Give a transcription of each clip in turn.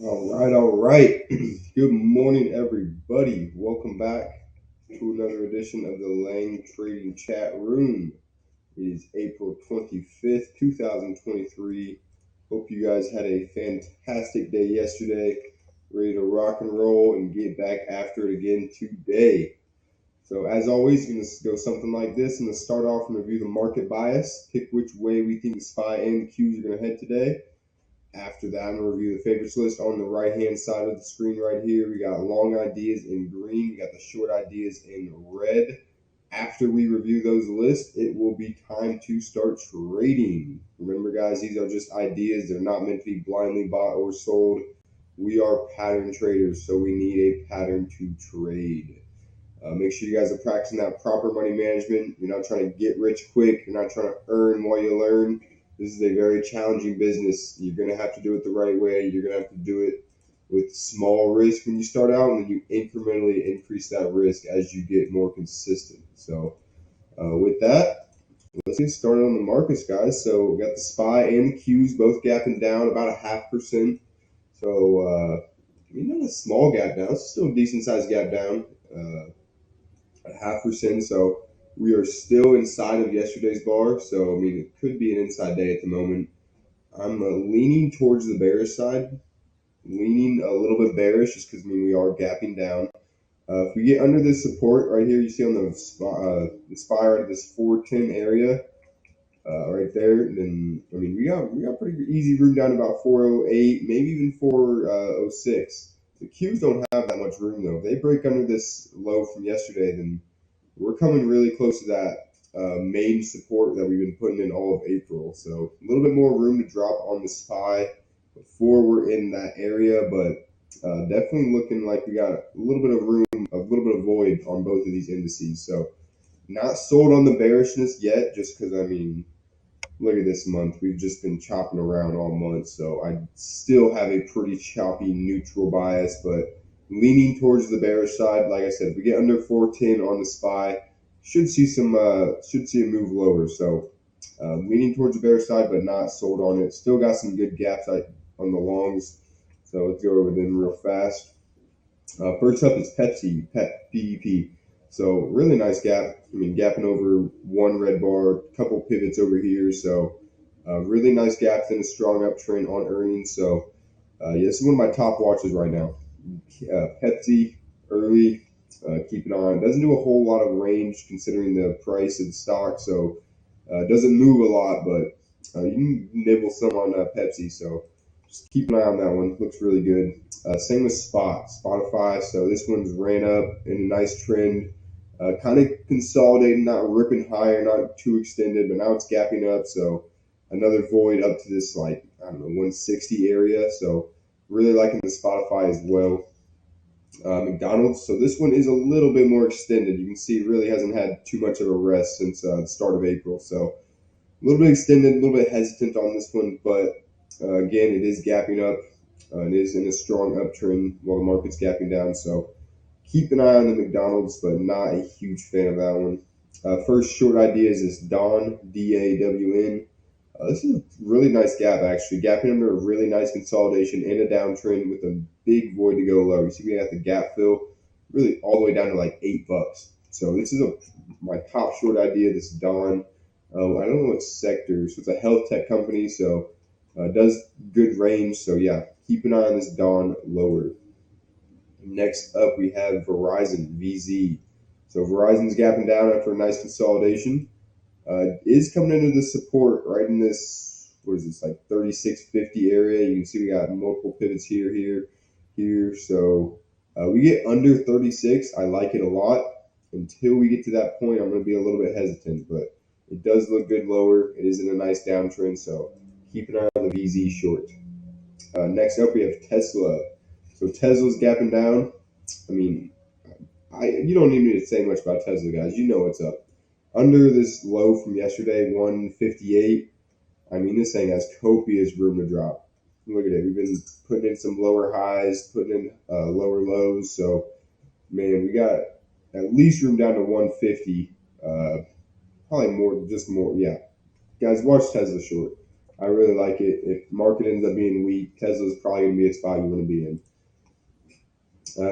All right. Good morning, everybody. Welcome back to another edition of the Lang Trading Chat Room. It is April 25th, 2023. Hope you guys had a fantastic day yesterday. Ready to rock and roll and get back after it again today. So, as always, going to go something like this. I'm going to start off and review the market bias, pick which way we think the SPY and the Qs are going to head today. After that, I'm going to review the favorites list on the right-hand side of the screen right here. We got long ideas in green. We got the short ideas in red. After we review those lists, it will be time to start trading. Remember, guys, these are just ideas. They're not meant to be blindly bought or sold. We are pattern traders, so we need a pattern to trade. Make sure you guys are practicing that proper money management. You're not trying to get rich quick. You're not trying to earn while you learn. This is a very challenging business. You're going to have to do it the right way. You're going to have to do it with small risk when you start out, and then you incrementally increase that risk as you get more consistent. So with that, let's get started on the markets, guys. So we got the SPY and the Qs both gapping down about 0.5%. So not a small gap down. It's still a decent sized gap down. 0.5%. So we are still inside of yesterday's bar. So, it could be an inside day at the moment. I'm leaning towards the bearish side, leaning a little bit bearish just because, we are gapping down. If we get under this support right here, you see on the SPY right at this 410 area, right there, then, we got pretty easy room down to about 408, maybe even 406. The Qs don't have that much room though. If they break under this low from yesterday, then we're coming really close to that main support that we've been putting in all of April. So a little bit more room to drop on the SPY before we're in that area, but definitely looking like we got a little bit of room, a little bit of void on both of these indices. So not sold on the bearishness yet, just because, look at this month. We've just been chopping around all month, so I still have a pretty choppy neutral bias, but leaning towards the bearish side. Like I said, if we get under 410 on the SPY, should see a move lower. So leaning towards the bearish side, but not sold on it. Still got some good gaps on the longs. So let's go over them real fast. First up is PEP. So really nice gap. Gapping over one red bar, couple pivots over here. So really nice gaps and a strong uptrend on earnings. So this is one of my top watches right now. Pepsi early, keep an eye on. It doesn't do a whole lot of range considering the price of the stock. So it doesn't move a lot, but you can nibble some on Pepsi. So just keep an eye on that one. Looks really good. Same with Spotify. So this one's ran up in a nice trend. Kind of consolidating, not ripping higher, not too extended, but now it's gapping up. So another void up to this, 160 area. So really liking the Spotify as well. McDonald's. So this one is a little bit more extended. You can see it really hasn't had too much of a rest since the start of April. So a little bit extended, a little bit hesitant on this one, but again, it is gapping up. It is in a strong uptrend while the market's gapping down. So keep an eye on the McDonald's, but not a huge fan of that one. First short idea is this Dawn, DAWN. This is a really nice gap, actually. Gapping under a really nice consolidation in a downtrend with a big void to go low. You see we got the gap fill really all the way down to like $8. So this is my top short idea, this Dawn. I don't know what sector. So it's a health tech company, so it does good range. So yeah, keep an eye on this Dawn lower. Next up, we have Verizon, VZ. So Verizon's gapping down after a nice consolidation. Is coming into the support right in this, what is this, like 3650 area. You can see we got multiple pivots here. So we get under 36. I like it a lot. Until we get to that point, I'm going to be a little bit hesitant, but it does look good lower. It is in a nice downtrend, so keep an eye on the VZ short. Next up, we have Tesla. So Tesla's gapping down. You don't need me to say much about Tesla, guys. You know what's up. Under this low from yesterday, 158. This thing has copious room to drop. Look at it. We've been putting in some lower highs, putting in lower lows. So, we got at least room down to 150. Probably more, just more. Yeah. Guys, watch Tesla short. I really like it. If market ends up being weak, Tesla's probably going to be a spot you want to be in.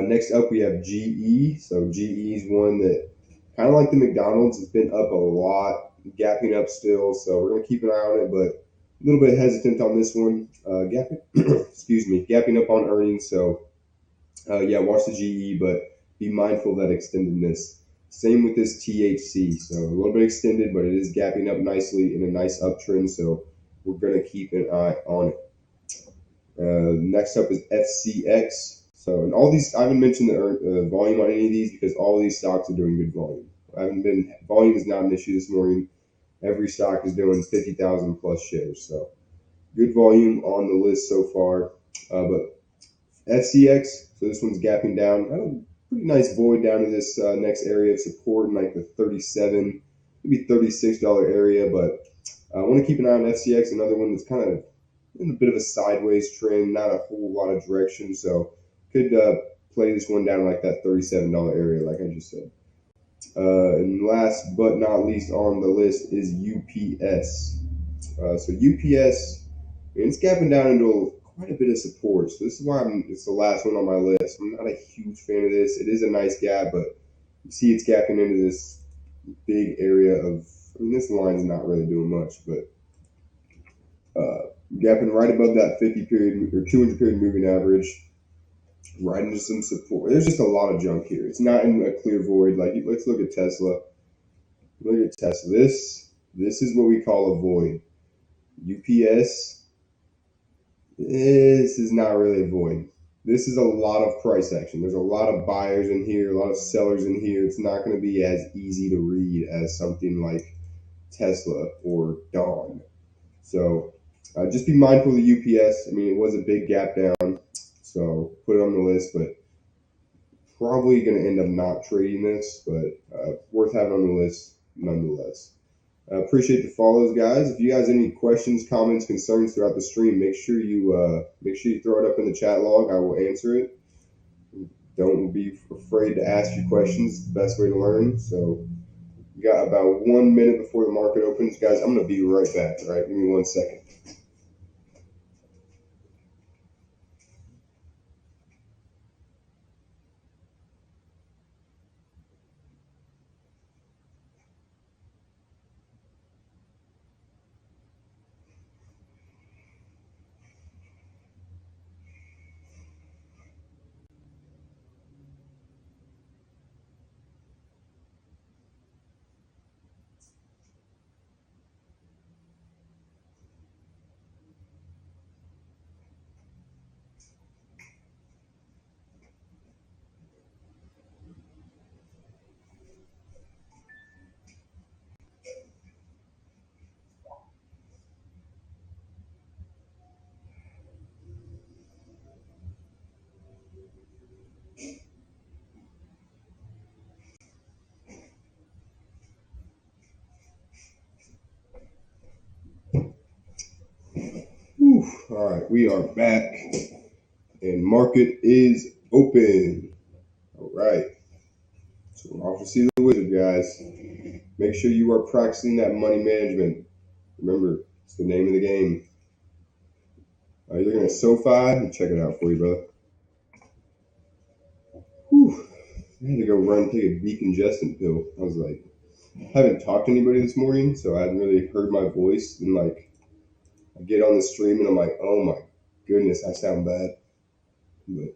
Next up, we have GE. So GE is one that kind of like the McDonald's has been up a lot, gapping up still. So we're going to keep an eye on it, but a little bit hesitant on this one. Gapping, excuse me, gapping up on earnings. So yeah, watch the GE, but be mindful of that extendedness. Same with this THC. So a little bit extended, but it is gapping up nicely in a nice uptrend. So we're going to keep an eye on it. Next up is FCX. So, and all these, I haven't mentioned the volume on any of these because all of these stocks are doing good volume. I haven't been, volume is not an issue this morning. Every stock is doing 50,000 plus shares. So, good volume on the list so far. But FCX, so this one's gapping down. Pretty nice void down to this next area of support in like the 37, maybe $36 area. But I want to keep an eye on FCX, another one that's kind of in a bit of a sideways trend, not a whole lot of direction. So could play this one down like that $37 area, like I just said. And last but not least on the list is UPS. So UPS, it's gapping down into quite a bit of support. So this is why it's the last one on my list. I'm not a huge fan of this. It is a nice gap, but you see it's gapping into this big area of. I mean, this line's not really doing much, but gapping right above that 50 period or 200 period moving average, right into some support. There's just a lot of junk here. It's not in a clear void. Like let's look at Tesla. Look at Tesla. This is what we call a void. UPS. This is not really a void. This is a lot of price action. There's a lot of buyers in here, a lot of sellers in here. It's not going to be as easy to read as something like Tesla or Dawn. So just be mindful of the UPS. I mean, it was a big gap down, so put it on the list, but probably going to end up not trading this, but worth having on the list nonetheless. Appreciate the follows, guys. If you guys have any questions, comments, concerns throughout the stream, make sure you throw it up in the chat log. I will answer it. Don't be afraid to ask your questions. It's the best way to learn. So we got about 1 minute before the market opens, guys. I'm going to be right back. All right, give me 1 second. Whew. All right, we are back, and market is open. All right, so we're off to see the wizard, guys. Make sure you are practicing that money management. Remember, it's the name of the game. You're looking at SoFi. Let me check it out for you, brother. Whew. I had to go run and take a decongestant pill. I was like, I haven't talked to anybody this morning, so I hadn't really heard my voice. And like, I get on the stream and I'm like, oh my goodness, I sound bad. But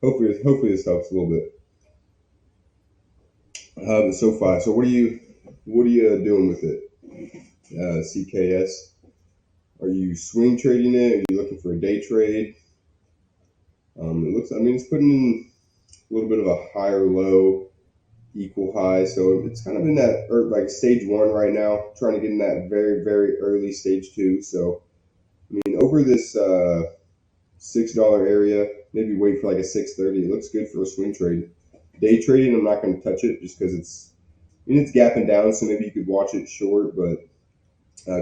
hopefully this helps a little bit. But SoFi. So what are you doing with it? CKS. Are you swing trading it? Are you looking for a day trade? It looks. I mean, it's putting in a little bit of a higher low, equal high. So it's kind of in that like stage one right now, trying to get in that very, very early stage two. So, I mean, over this $6 area, maybe wait for like a 630. It looks good for a swing trade. Day trading, I'm not going to touch it just because it's gapping down. So maybe you could watch it short, but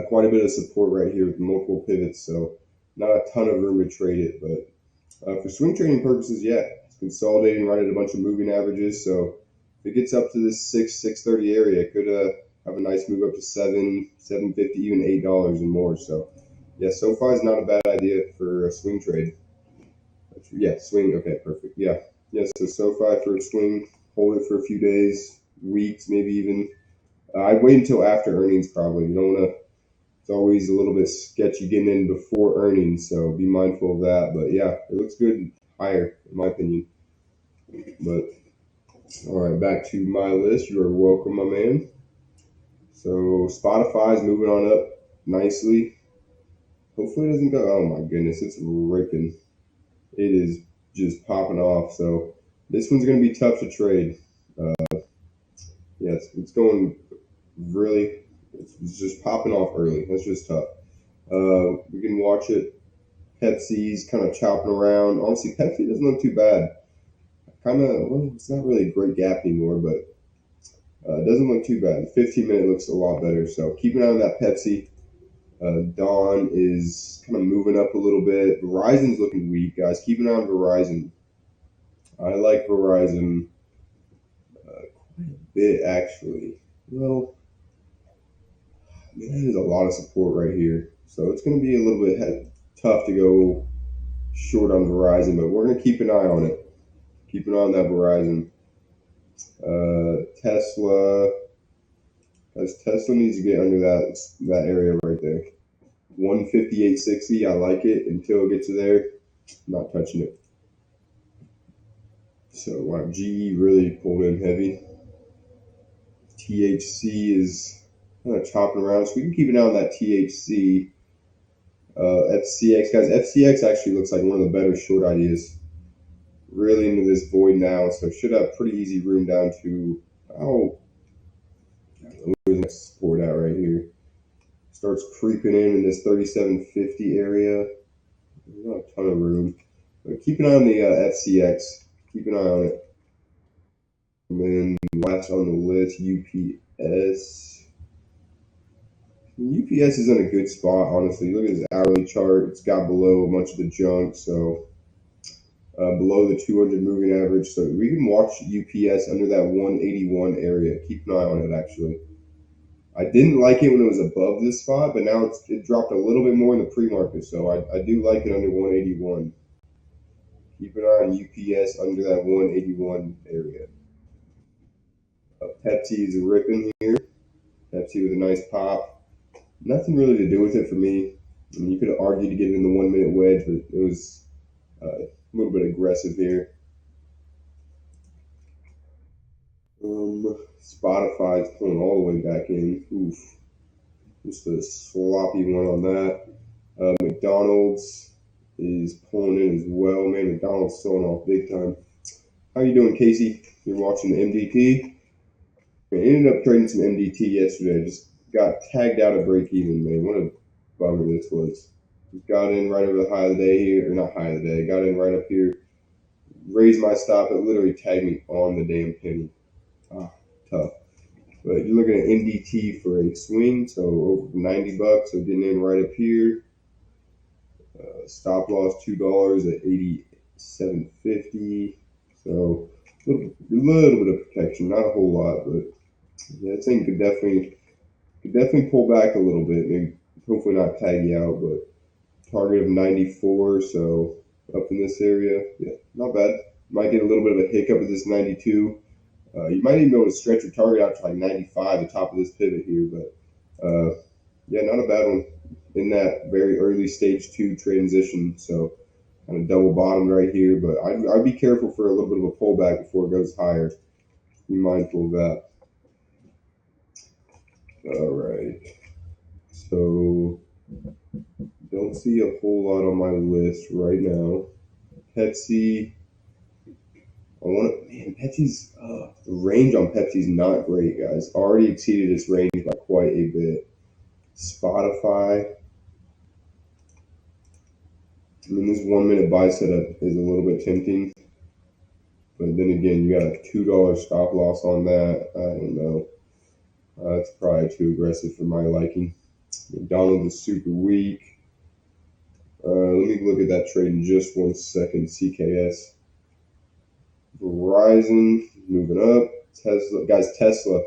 quite a bit of support right here with multiple pivots. So not a ton of room to trade it, but for swing trading purposes, yeah, it's consolidating right at a bunch of moving averages. So if it gets up to this 630 area, it could have a nice move up to 750, even $8 and more. So Yeah, SoFi is not a bad idea for a swing trade. Yeah, swing. Okay, perfect. Yeah, yeah. So SoFi for a swing, hold it for a few days, weeks, maybe even. I'd wait until after earnings. Probably you don't want to. It's always a little bit sketchy getting in before earnings, so be mindful of that. But yeah, it looks good higher in my opinion. But all right, back to my list. You are welcome, my man. So Spotify's moving on up nicely. Hopefully it doesn't go. Oh my goodness, it's ripping. It is just popping off. So this one's going to be tough to trade. Yeah, it's going really. It's just popping off early. That's just tough. We can watch it. Pepsi's kind of chopping around. Honestly, Pepsi doesn't look too bad. Kind of, well, it's not really a great gap anymore, but it doesn't look too bad. The 15-minute looks a lot better. So keep an eye on that Pepsi. Dawn is kind of moving up a little bit. Verizon's looking weak, guys. Keep an eye on Verizon. I like Verizon quite a bit, actually. Well, man, there's a lot of support right here. So it's going to be a little bit tough to go short on Verizon, but we're going to keep an eye on it. Keep an eye on that Verizon. Tesla, as Tesla needs to get under that area right there. 158.60. I like it until it gets to there. Not touching it. So wow, GE really pulled in heavy. THC is kind of chopping around, so we can keep an eye on that THC. FCX, guys, FCX actually looks like one of the better short ideas. Really into this void now, so should have pretty easy room down to where's the next support out right here. Starts creeping in this 3750 area. There's not a ton of room. But keep an eye on the FCX. Keep an eye on it. And then last on the list, UPS. UPS is in a good spot, honestly. Look at his hourly chart. It's got below a bunch of the junk, so below the 200 moving average. So we can watch UPS under that 181 area. Keep an eye on it, actually. I didn't like it when it was above this spot, but now it dropped a little bit more in the pre-market, so I do like it under 181. Keep an eye on UPS under that 181 area. Pepsi is ripping here. Pepsi with a nice pop. Nothing really to do with it for me. I mean, you could have argued to get it in the 1 minute wedge, but it was a little bit aggressive here. Spotify's pulling all the way back in. Oof. Just a sloppy one on that. McDonald's is pulling in as well. Man, McDonald's selling off big time. How you doing, Casey? You're watching the MDT? I ended up trading some MDT yesterday. Just got tagged out of break even, man. What a bummer this was. Got in right over the high of the day here, or not high of the day. Got in right up here. Raised my stop. It literally tagged me on the damn penny. Ah, tough. But you're looking at MDT for a swing, so over $90. So getting in right up here. Stop loss $2 at 87.50. So a little bit of protection, not a whole lot, but yeah, that thing could definitely pull back a little bit. Maybe hopefully not tag you out, but target of 94. So up in this area, yeah, not bad. Might get a little bit of a hiccup at this 92. You might even be able to stretch your target out to like 95, the top of this pivot here, but yeah, not a bad one in that very early stage 2 transition. So kind of double bottom right here, but I'd be careful for a little bit of a pullback before it goes higher. Be mindful of that. All right. So don't see a whole lot on my list right now. Pepsi. I want to, man, Pepsi's, the range on Pepsi's not great, guys. Already exceeded its range by quite a bit. Spotify. I mean, this 1 minute buy setup is a little bit tempting. But then again, you got a $2 stop loss on that. I don't know. That's probably too aggressive for my liking. McDonald's is super weak. Let me look at that trade in just 1 second. CKS. Verizon moving up. Tesla, guys. Tesla.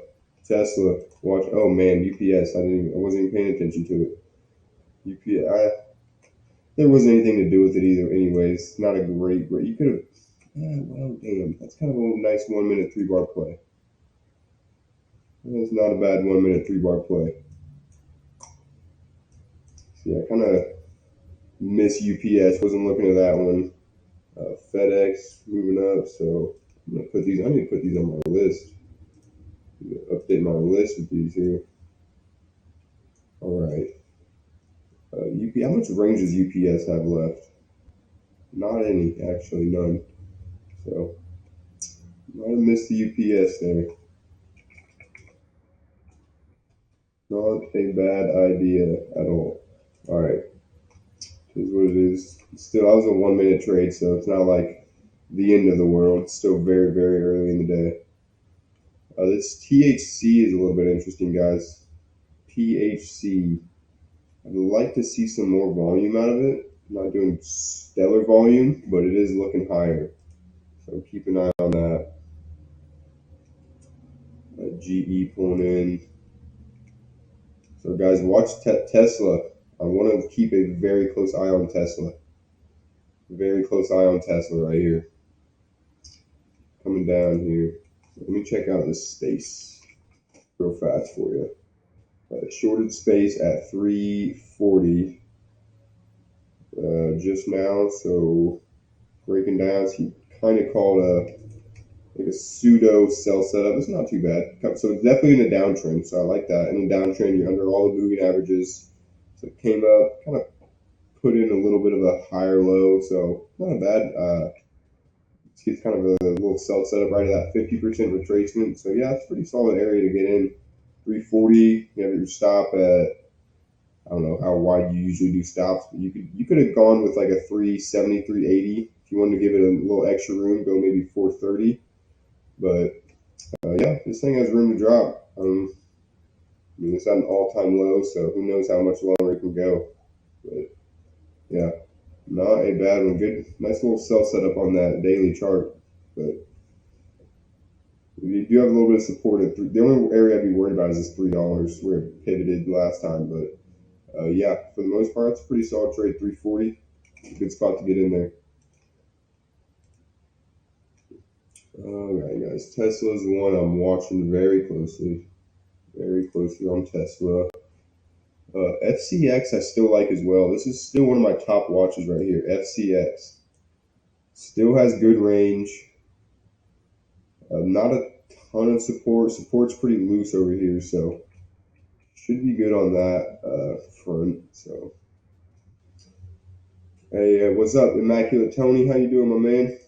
Watch. Oh man, UPS. I wasn't even paying attention to it. UPS. there wasn't anything to do with it either. Anyways, not a great. You could have. Well, damn, that's kind of a nice 1 minute 3 bar play. That's not a bad 1 minute 3 bar play. So yeah, kind of miss UPS. Wasn't looking at that one. FedEx moving up, so I'm gonna put these. I need to put these on my list. Update my list with these here. All right. How much range does UPS have left? Not any, actually, none. So might have missed the UPS there. Not a bad idea at all. All right, here's what it is. Still, I was a 1 minute trade, so it's not like the end of the world. It's still very, very early in the day. This THC is a little bit interesting, guys. THC. I'd like to see some more volume out of it. I'm not doing stellar volume, but it is looking higher. So keep an eye on that. GE pulling in. So guys, watch Tesla. I want to keep a very close eye on Tesla. Very close eye on Tesla right here. Coming down here. Let me check out this space real fast for you. Shorted space at 340 just now. So breaking down, so he kind of called a pseudo sell setup. It's not too bad. So it's definitely in a downtrend. So I like that. In a downtrend, you're under all the moving averages. So it came up, kind of put in a little bit of a higher low. So not bad. It's kind of a little sell setup right at that 50% retracement. So yeah, it's a pretty solid area to get in. 340. You have your stop at, I don't know how wide you usually do stops, but you could have gone with like a 370, 380. If you wanted to give it a little extra room, go maybe 430. But yeah, this thing has room to drop. I mean, it's at an all-time low, so who knows how much longer it can go. But yeah, not a bad one. Good, nice little sell setup on that daily chart. But you do have a little bit of support at the only area I'd be worried about is this $3 where it pivoted last time. But yeah, for the most part, it's a pretty solid trade. 340, good spot to get in there. All right, guys. Tesla's the one I'm watching very closely on Tesla. FCX I still like as well. This is still one of my top watches right here. FCX still has good range. Not a ton of support. Support's pretty loose over here, so should be good on that front. So, hey, what's up, Immaculate Tony? How you doing, my man?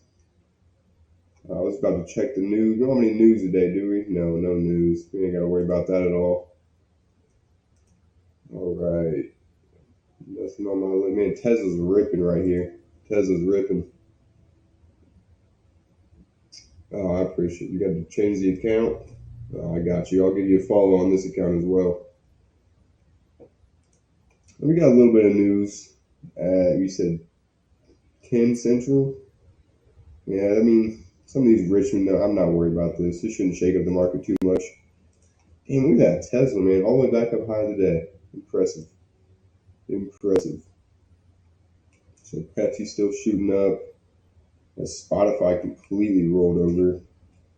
I was about to check the news. We don't have any news today, do we? No, no news. We ain't got to worry about that at all. All right. Nothing on my list. Man, Tesla's ripping right here. Tesla's ripping. Oh, I appreciate it. You got to change the account? Oh, I got you. I'll give you a follow on this account as well. We got a little bit of news. You said 10 Central? Yeah, I mean, some of these Richmond, no, I'm not worried about this. This shouldn't shake up the market too much. Damn, look at that Tesla, man. All the way back up high today. Impressive. Impressive. So Pepsi's still shooting up. Spotify completely rolled over.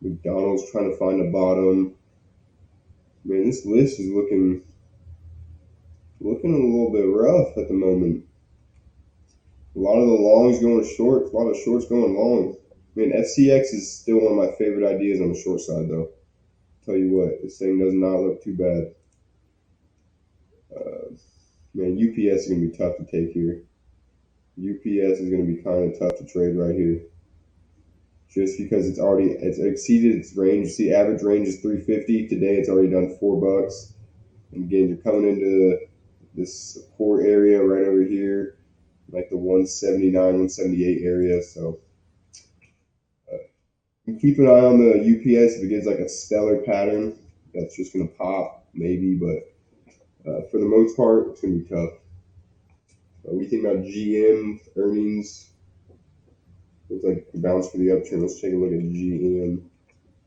McDonald's trying to find a bottom. Man, this list is looking a little bit rough at the moment. A lot of the longs going short, a lot of shorts going long. Man, FCX is still one of my favorite ideas on the short side, though. Tell you what, this thing does not look too bad. Man, UPS is going to be tough to take here. UPS is going to be kind of tough to trade right here. Just because it's exceeded its range. See, average range is 350. Today it's already done $4. And again, you're coming into this support area right over here, like the 179, 178 area. So keep an eye on the UPS. If it gets like a stellar pattern, that's just going to pop, maybe. But for the most part, it's going to be tough. What do you think about GM earnings? Looks like a bounce for the uptrend. Let's take a look at GM.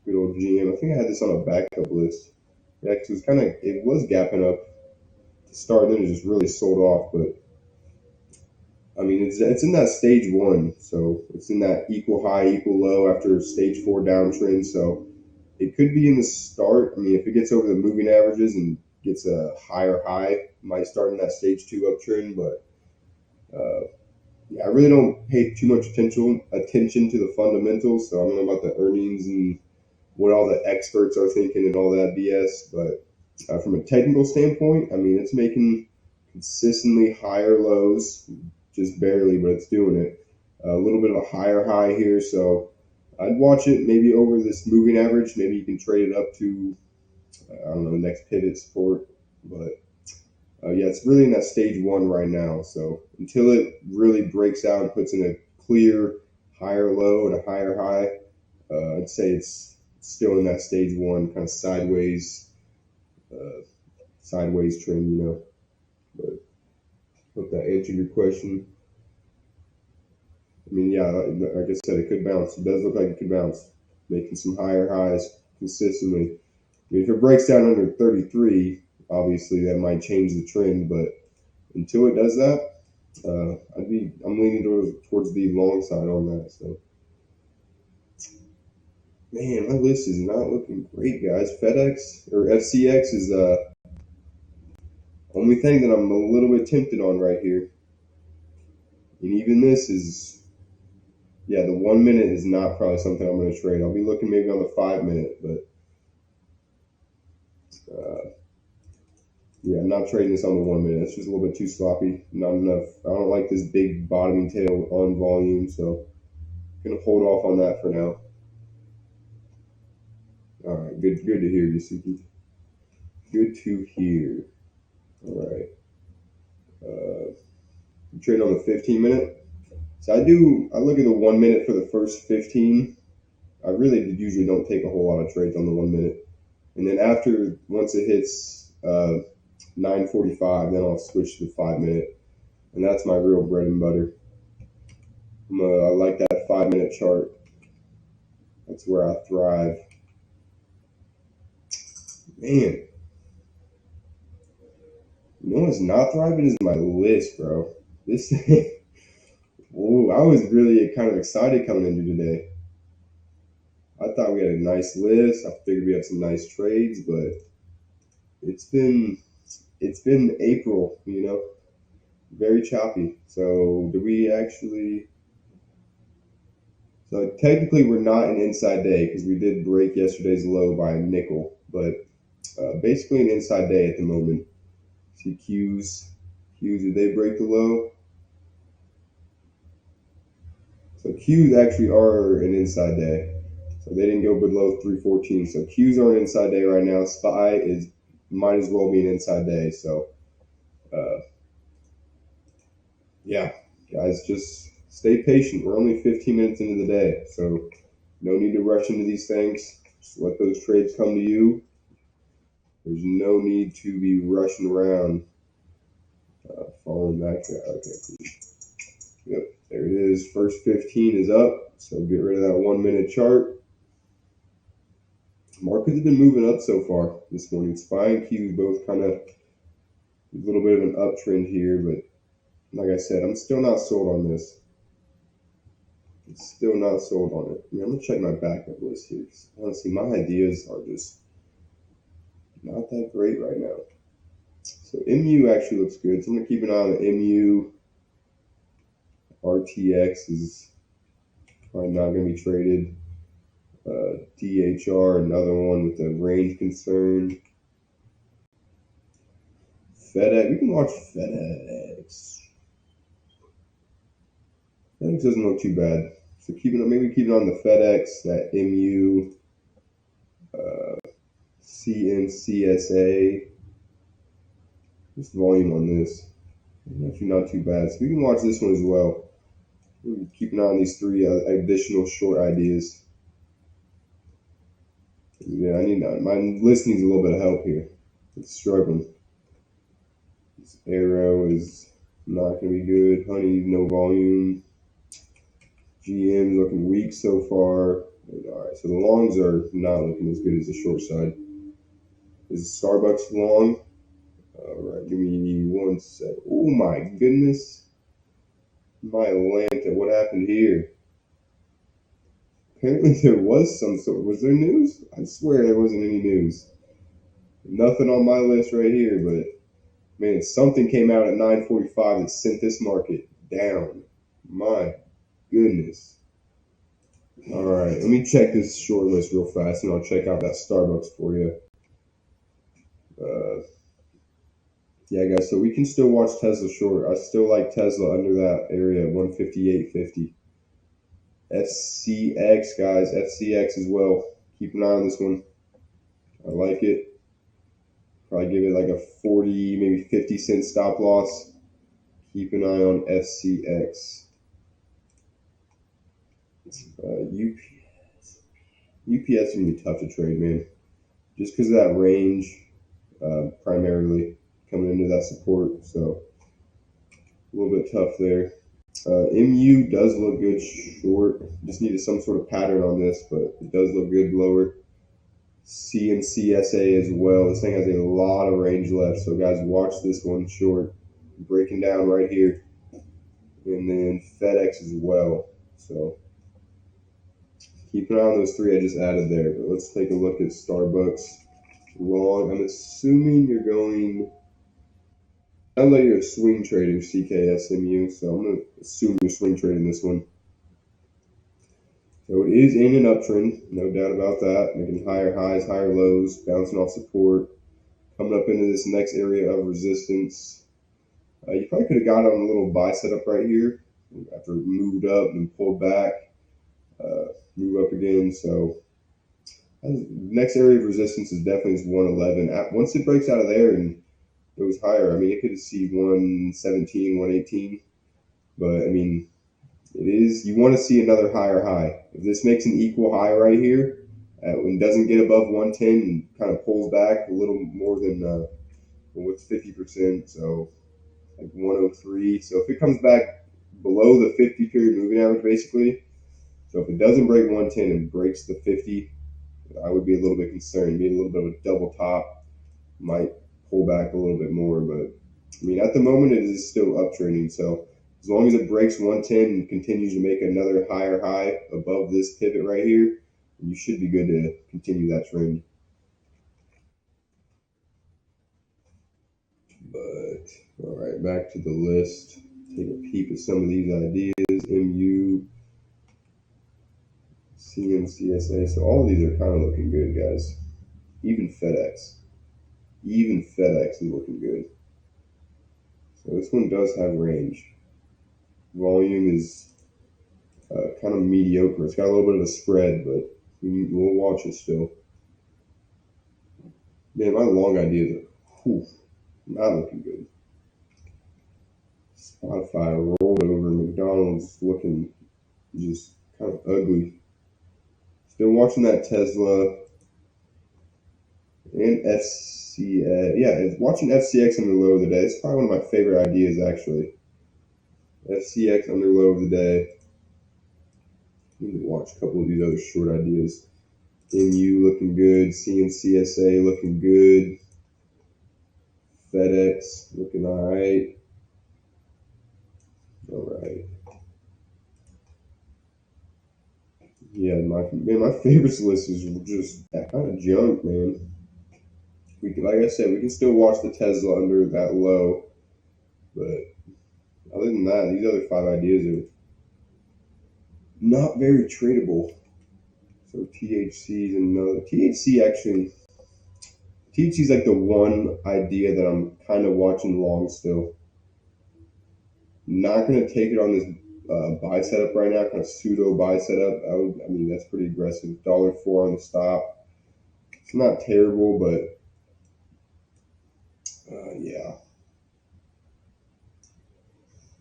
Good old GM. I think I had this on a backup list. Yeah, because it was gapping up to start, and then it just really sold off. But I mean, it's in that stage one, so it's in that equal high, equal low after stage four downtrend. So it could be in the start. I mean, if it gets over the moving averages and gets a higher high, it might start in that stage two uptrend. But yeah, I really don't pay too much attention to the fundamentals. So I don't know about the earnings and what all the experts are thinking and all that BS. But from a technical standpoint, I mean, it's making consistently higher lows, just barely, but it's doing it. A little bit of a higher high here, so I'd watch it maybe over this moving average. Maybe you can trade it up to I don't know the next pivot support, but yeah, it's really in that stage one right now. So until it really breaks out and puts in a clear higher low and a higher high, I'd say it's still in that stage one kind of uh, sideways trend, you know. But hope that answered your question. I mean, yeah, like I said, it could bounce. It does look like it could bounce, making some higher highs consistently. I mean, if it breaks down under 33, obviously that might change the trend. But until it does that, I'm leaning towards the long side on that. So, man, my list is not looking great, guys. FedEx or FCX is the only thing that I'm a little bit tempted on right here. And even this is, yeah, the 1 minute is not probably something I'm going to trade. I'll be looking maybe on the 5 minute, but yeah, I'm not trading this on the 1 minute. It's just a little bit too sloppy. Not enough. I don't like this big bottoming tail on volume, so I'm gonna hold off on that for now. All right, good to hear you, Suki. Good to hear. All right, trade on the 15 minute. So I look at the 1 minute for the first 15. I really usually don't take a whole lot of trades on the 1 minute, and then once it hits 9:45, then I'll switch to the 5 minute, and that's my real bread and butter. I like that 5 minute chart. That's where I thrive. Man, you know what's not thriving is my list, bro. This thing, ooh, I was really kind of excited coming into today. I thought we had a nice list. I figured we had some nice trades, but it's been it's been April, you know, very choppy. So do we actually? So technically, we're not an inside day because we did break yesterday's low by a nickel, but basically an inside day at the moment. See Qs, did they break the low? So Qs actually are an inside day. So they didn't go below 314. So Qs are an inside day right now. SPY is might as well be an inside day. So uh, yeah, guys, just stay patient. We're only 15 minutes into the day, so no need to rush into these things. Just let those trades come to you. There's no need to be rushing around, falling back there. Okay, cool. Yep, there it is. First 15 is up. So get rid of that 1 minute chart. Markets have been moving up so far this morning. SPY and Q both kind of a little bit of an uptrend here, but like I said, I'm still not sold on this. Still not sold on it. I mean, I'm gonna check my backup list here. Honestly, my ideas are just not that great right now. So MU actually looks good. So I'm gonna keep an eye on the MU. RTX is probably not gonna be traded. DHR, another one with a range concern. FedEx, we can watch FedEx. FedEx doesn't look too bad. So maybe keep it on the FedEx, that MU, CNCSA. Just volume on this. Actually, not too bad. So we can watch this one as well. Keep an eye on these three additional short ideas. Yeah, I need my list needs a little bit of help here. It's struggling. This arrow is not going to be good. Honey, no volume. GM's looking weak so far. All right, so the longs are not looking as good as the short side. Is Starbucks long? All right, give me 1 sec. Oh my goodness. My Atlanta, what happened here? Apparently there was some sort. Was there news? I swear there wasn't any news. Nothing on my list right here, but man, something came out at 9:45 that sent this market down. My goodness. All right, let me check this short list real fast, and I'll check out that Starbucks for you. Uh, yeah, guys. So we can still watch Tesla short. I still like Tesla under that area, 158.50. FCX, guys. FCX as well. Keep an eye on this one. I like it. Probably give it like a 40, maybe 50 cent stop loss. Keep an eye on FCX. UPS is gonna be tough to trade, man. Just because of that range, primarily coming into that support. So a little bit tough there. MU does look good short. Just needed some sort of pattern on this, but it does look good lower. CNCSA as well. This thing has a lot of range left. So guys, watch this one short. Breaking down right here. And then FedEx as well. So keep an eye on those three I just added there. But let's take a look at Starbucks long. I'm assuming you're going. I know you're a swing trader, CKSMU, so I'm going to assume you're swing trading this one. So it is in an uptrend, no doubt about that. Making higher highs, higher lows, bouncing off support, coming up into this next area of resistance. You probably could have got on a little buy setup right here after it moved up and pulled back, move up again. So next area of resistance is definitely this 111. Once it breaks out of there and goes higher, I mean, it could see 117, 118. But I mean, it is, you want to see another higher high. If this makes an equal high right here, and doesn't get above 110 and kind of pulls back a little more than what's 50%, so like 103. So if it comes back below the 50 period moving average, basically, so if it doesn't break 110 and breaks the 50, I would be a little bit concerned. Maybe a little bit of a double top, might pull back a little bit more. But I mean, at the moment, it is still uptrending. So as long as it breaks 110 and continues to make another higher high above this pivot right here, you should be good to continue that trend. But all right, back to the list. Take a peek at some of these ideas. MU, CMCSA. So all of these are kind of looking good, guys. Even FedEx. Even FedEx is looking good. So this one does have range. Volume is kind of mediocre. It's got a little bit of a spread, but we'll watch it still. Man, my long ideas are not looking good. Spotify rolled over. McDonald's looking just kind of ugly. Still watching that Tesla and FCX. Yeah, it's watching FCX under low of the day. It's probably one of my favorite ideas, actually. FCX under low of the day. Need to watch a couple of these other short ideas. MU looking good. CNCSA looking good. FedEx looking all right. All right. Yeah, my favorites list is just that kind of junk, man. We can, like I said, we can still watch the Tesla under that low, but other than that, these other five ideas are not very tradable. So THC is another. THC is like the one idea that I'm kind of watching long still. Not going to take it on this buy setup right now, kind of pseudo buy setup. I mean, that's pretty aggressive. $1.04 on the stop. It's not terrible, but yeah.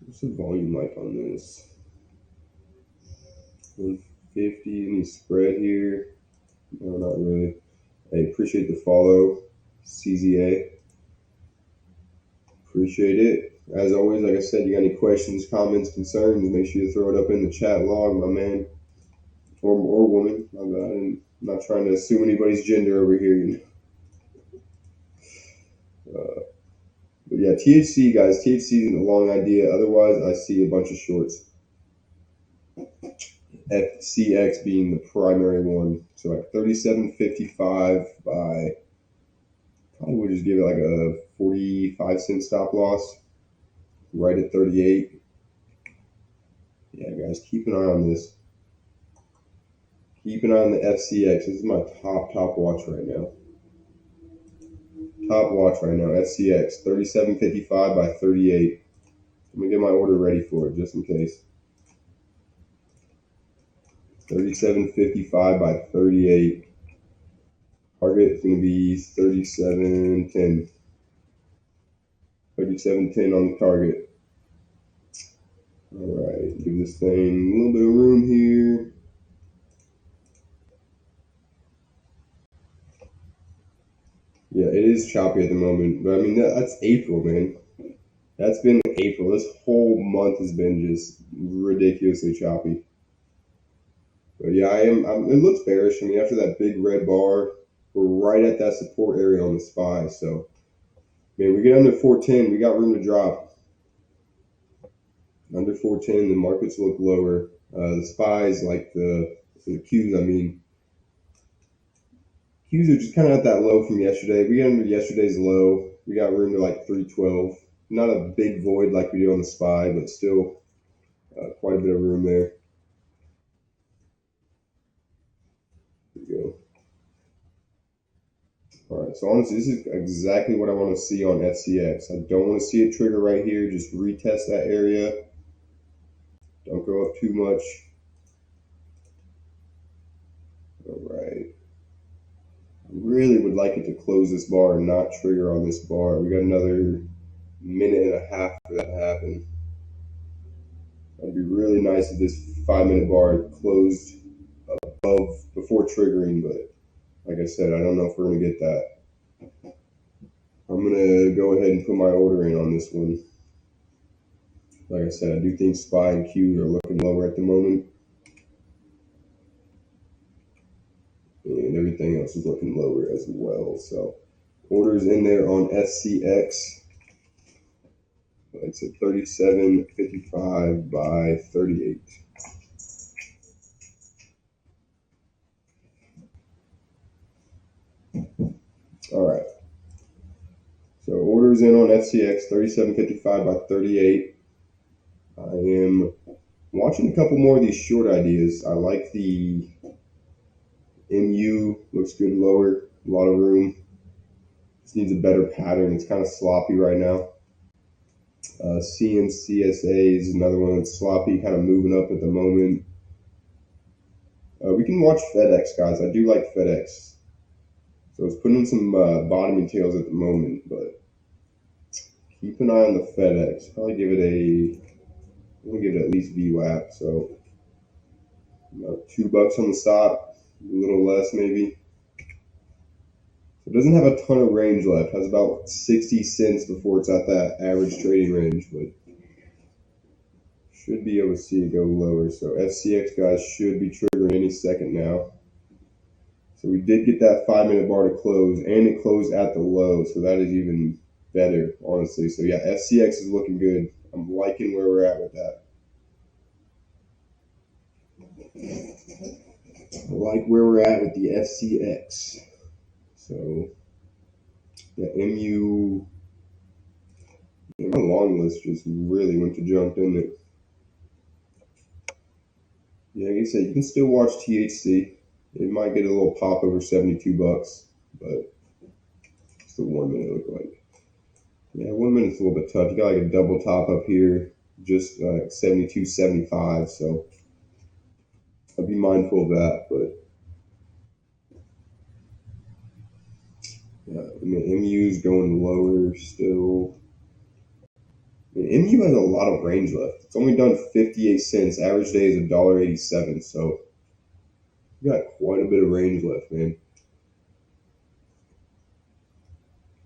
What's the volume like on this? 150. Any spread here? No, not really. I appreciate the follow, CZA. Appreciate it. As always, like I said, you got any questions, comments, concerns, make sure you throw it up in the chat log, my man. Or woman. My bad. I'm not trying to assume anybody's gender over here. But But yeah, THC guys, THC is a long idea. Otherwise, I see a bunch of shorts. FCX being the primary one. So at 37.55 by probably would just give it like a 45-cent stop loss. Right at 38. Yeah, guys, keep an eye on this. Keep an eye on the FCX. This is my top watch right now. Top watch right now. FCX 37.55 by 38. I'm gonna get my order ready for it just in case. 37.55 by 38. Target is gonna be 37.10. 37.10 on the target. All right, give this thing a little bit of room here. Yeah, it is choppy at the moment, but I mean that's April, man. That's been April. This whole month has been just ridiculously choppy. But yeah, it looks bearish. I mean, after that big red bar, we're right at that support area on the SPY. So, man, we get under 410, we got room to drop. Under 410, the markets look lower. The SPYs, like for the Qs, I mean, Qs are just kind of at that low from yesterday. We got under yesterday's low. We got room to like 312. Not a big void like we do on the SPY, but still quite a bit of room there. There we go. All right, so honestly, this is exactly what I want to see on FCX. I don't want to see it trigger right here. Just retest that area. Don't go up too much. All right. I really would like it to close this bar and not trigger on this bar. We got another minute and a half for that to happen. It'd be really nice if this 5-minute bar closed above before triggering, but like I said, I don't know if we're going to get that. I'm going to go ahead and put my order in on this one. Like I said, I do think SPY and Q are looking lower at the moment. And everything else is looking lower as well. So orders in there on SCX. It's at 37.55 by 38. All right. So orders in on FCX 37.55 by 38. I am watching a couple more of these short ideas. I like the MU, looks good lower, a lot of room. Just needs a better pattern. It's kind of sloppy right now. CNCSA is another one that's sloppy, kind of moving up at the moment. We can watch FedEx, guys. I do like FedEx. So it's putting in some bottoming tails at the moment, but keep an eye on the FedEx. Probably give it I'm gonna give it at least VWAP. So about $2 on the stop, a little less maybe. It doesn't have a ton of range left. It has about 60 cents before it's at that average trading range, but should be able to see it go lower. So FCX guys should be triggering any second now. So we did get that 5-minute bar to close, and it closed at the low, so that is even better, honestly. So yeah, FCX is looking good. I'm liking where we're at with that. I like where we're at with the FCX. So yeah, MU. My long list just really went to jump, didn't it? Yeah, like I said, you can still watch THC. It might get a little pop over $72, but it's the 1 minute look like. Yeah, 1 minute's a little bit tough. You got like a double top up here, just like 72.75. So I'd be mindful of that. But yeah, I mean, MU's going lower still. I mean, MU has a lot of range left. It's only done 58 cents. Average day is $1.87. So you got quite a bit of range left, man.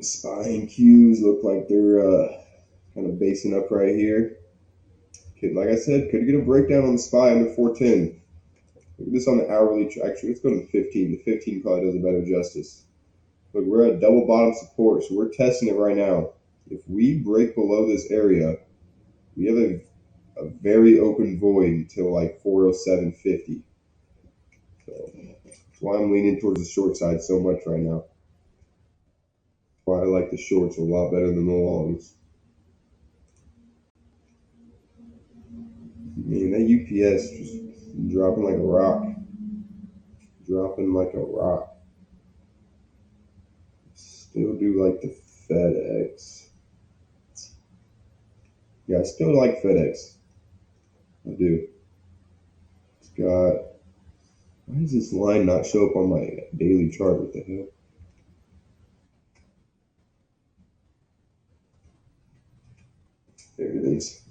SPY and Qs look like they're kind of basing up right here. Like I said, could get a breakdown on the SPY under 410. Look at this on the hourly. Actually, let's go to the 15. The 15 probably does a better justice. Look, we're at double bottom support, so we're testing it right now. If we break below this area, we have a very open void until like 407.50. So that's why I'm leaning towards the short side so much right now. Why I like the shorts a lot better than the longs. Man, that UPS just dropping like a rock. Dropping like a rock. Still do like the FedEx. Yeah, I still like FedEx. I do. It's got. Why does this line not show up on my daily chart? What the hell? There it is.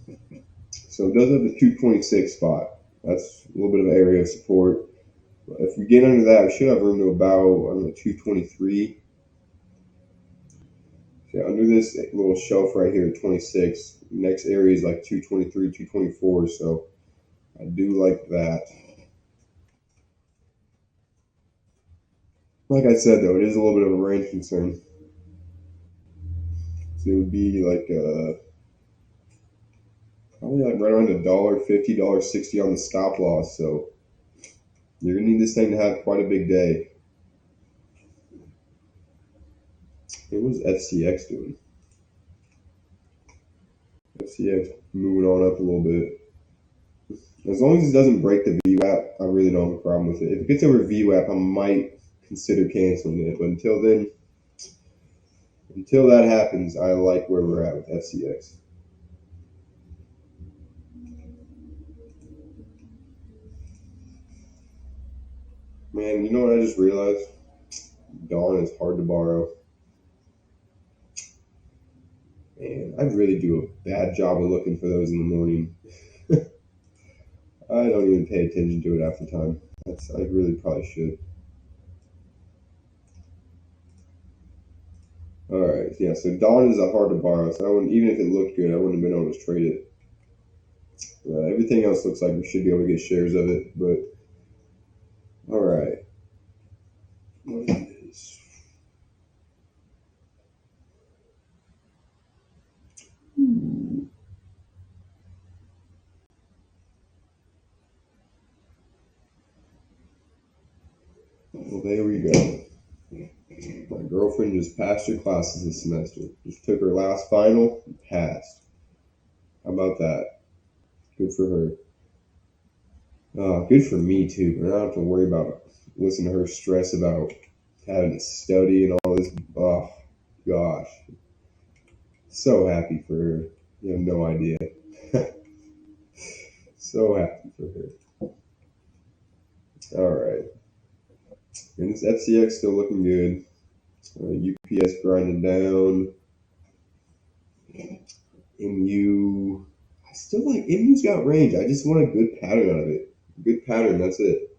So it does have the 226 spot. That's a little bit of an area of support. But if we get under that, we should have room to about, I don't know, 223. Yeah, under this little shelf right here, 26. Next area is like 223, 224. So I do like that. Like I said, though, it is a little bit of a range concern. So it would be like probably like right around $1.50, $1.60 on the stop loss. So you're gonna need this thing to have quite a big day. Hey, what was FCX doing? FCX moving on up a little bit. As long as it doesn't break the VWAP, I really don't have a problem with it. If it gets over VWAP, I might consider canceling it. But until then, until that happens, I like where we're at with FCX. Man, you know what I just realized? Dawn is hard to borrow. And I really do a bad job of looking for those in the morning. I don't even pay attention to it half the time. I really probably should. All right, yeah. So Dawn is a hard to borrow. So I wouldn't, even if it looked good, I wouldn't have been able to trade it. Everything else looks like we should be able to get shares of it. But all right, what is well, there we go. My girlfriend just passed her classes this semester. Just took her last final and passed. How about that? Good for her. Good for me too. But I don't have to worry about listening to her stress about having to study and all this. Oh gosh, so happy for her. You have no idea. So happy for her. All right, and this FCX still looking good. UPS grinding down. MU. I still like MU's got range. I just want a good pattern out of it. Good pattern. That's it.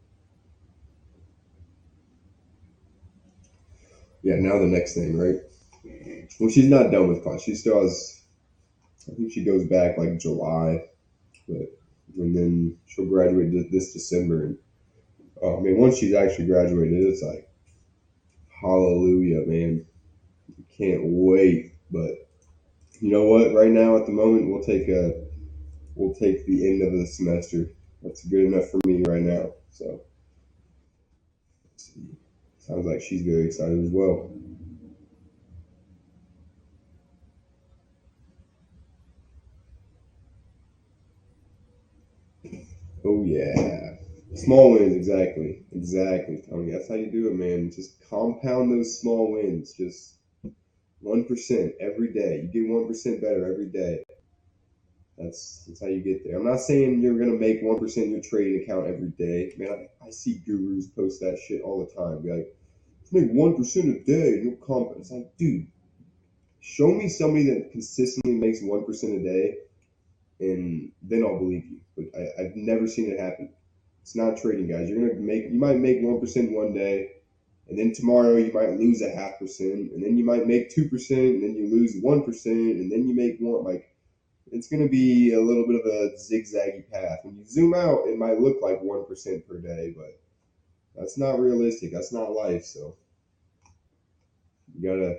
Yeah. Now the next thing, right? Well, she's not done with class. She still has. I think she goes back like July, but and then she'll graduate this December. And oh man, once she's actually graduated, it's like hallelujah, man. Can't wait. But you know what? Right now, at the moment, we'll take the end of the semester. That's good enough for me right now. So let's see. Sounds like she's very excited as well. Oh yeah. Small wins, exactly. Exactly, Tony. That's how you do it, man. Just compound those small wins. Just 1% every day. You get 1% better every day. That's how you get there. I'm not saying you're gonna make 1% in your trading account every day. Man, I see gurus post that shit all the time. Be like, make 1% a day and you'll compound. It's like, dude, show me somebody that consistently makes 1% a day, and then I'll believe you. But I've never seen it happen. It's not trading, guys. You might make 1% one day, and then tomorrow you might lose a 0.5%, and then you might make 2%, and then you lose 1%, and then you make one. Like it's going to be a little bit of a zigzaggy path. When you zoom out, it might look like 1% per day, but that's not realistic. That's not life. So you gotta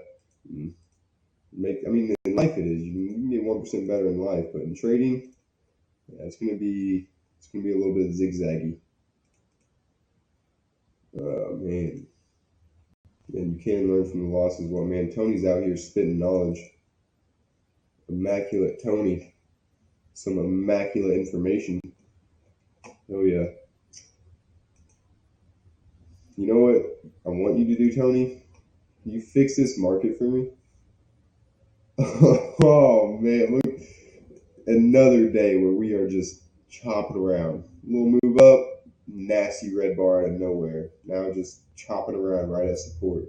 In life it is. You can get 1% better in life, but in trading, yeah, it's gonna be a little bit zigzaggy. Man, and you can learn from the loss as well. Man, Tony's out here spitting knowledge. Immaculate Tony, some immaculate information. Oh yeah. You know what I want you to do, Tony? Can you fix this market for me? Oh man, look, another day where we are just chopping around. A little move up, nasty red bar out of nowhere. Now just chopping around right at support.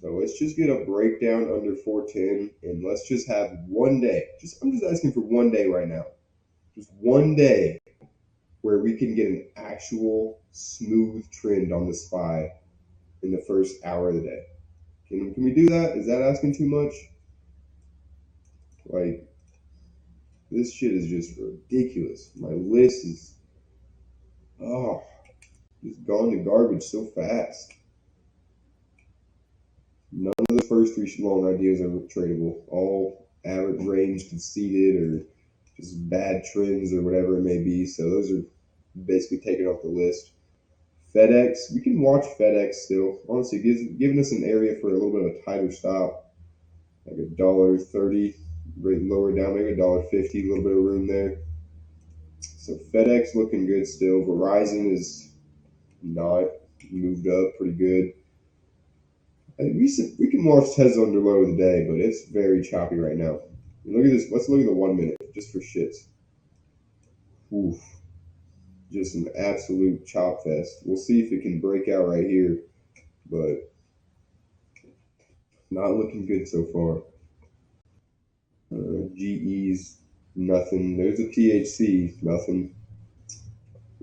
So let's just get a breakdown under 410 and let's just have one day. I'm just asking for one day right now. Just one day where we can get an actual smooth trend on the SPY in the first hour of the day. Can we do that? Is that asking too much? Like, this shit is just ridiculous. My list is, oh, just gone to garbage so fast. None of the first three long ideas are tradable. All average range conceded or just bad trends or whatever it may be. So those are basically taken off the list. FedEx, we can watch FedEx still. Honestly, giving us an area for a little bit of a tighter stop, like $1.30, right lower down, maybe $1.50, a little bit of room there. So FedEx looking good still. Verizon is not moved up pretty good. We can watch Tesla under low of the day, but it's very choppy right now. And look at this. Let's look at the 1 minute just for shits. Oof. Just an absolute chop fest. We'll see if it can break out right here, but not looking good so far. GE's nothing. There's a THC, nothing.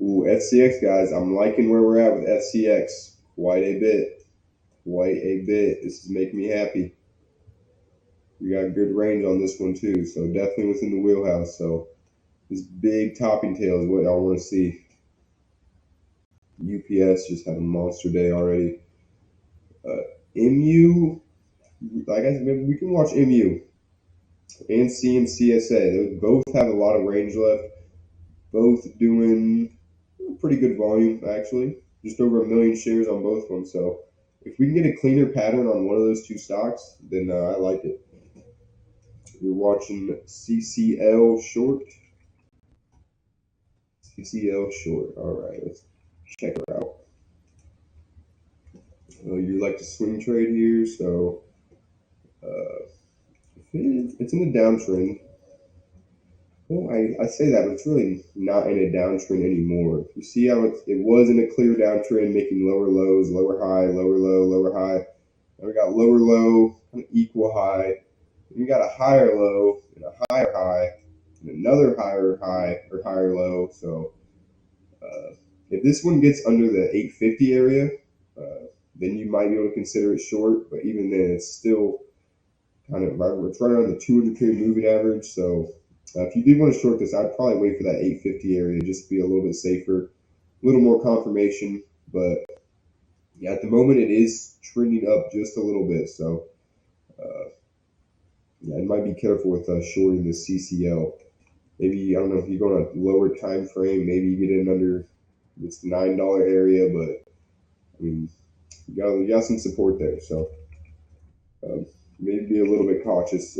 Ooh, FCX guys, I'm liking where we're at with FCX quite a bit. Quite a bit. This is making me happy. We got good range on this one too, so definitely within the wheelhouse. So this big topping tail is what I want to see. UPS just had a monster day already. MU, like I said, we can watch MU and CMCSA. Those both have a lot of range left. Both doing pretty good volume actually. Just over 1 million shares on both of them. So if we can get a cleaner pattern on one of those two stocks, then I like it. You're watching CCL short. CCL short. All right, let's check her out. You like to swing trade here, so it's in a downtrend. Well, I say that, but it's really not in a downtrend anymore. You see how it was in a clear downtrend, making lower lows, lower high, lower low, lower high. Now we got lower low, kind of equal high. Then we got a higher low and a higher high, and another higher high or higher low. So if this one gets under the 850 area, then you might be able to consider it short. But even then, it's still kind of it's right around the 200K moving average. So if you did want to short this, I'd probably wait for that 850 area just to be a little bit safer, a little more confirmation. But yeah, at the moment it is trending up just a little bit. So yeah, you might be careful with shorting this CCL. Maybe I don't know if you go on a lower time frame, maybe you get in under this $9 area, but I mean you got some support there. So maybe be a little bit cautious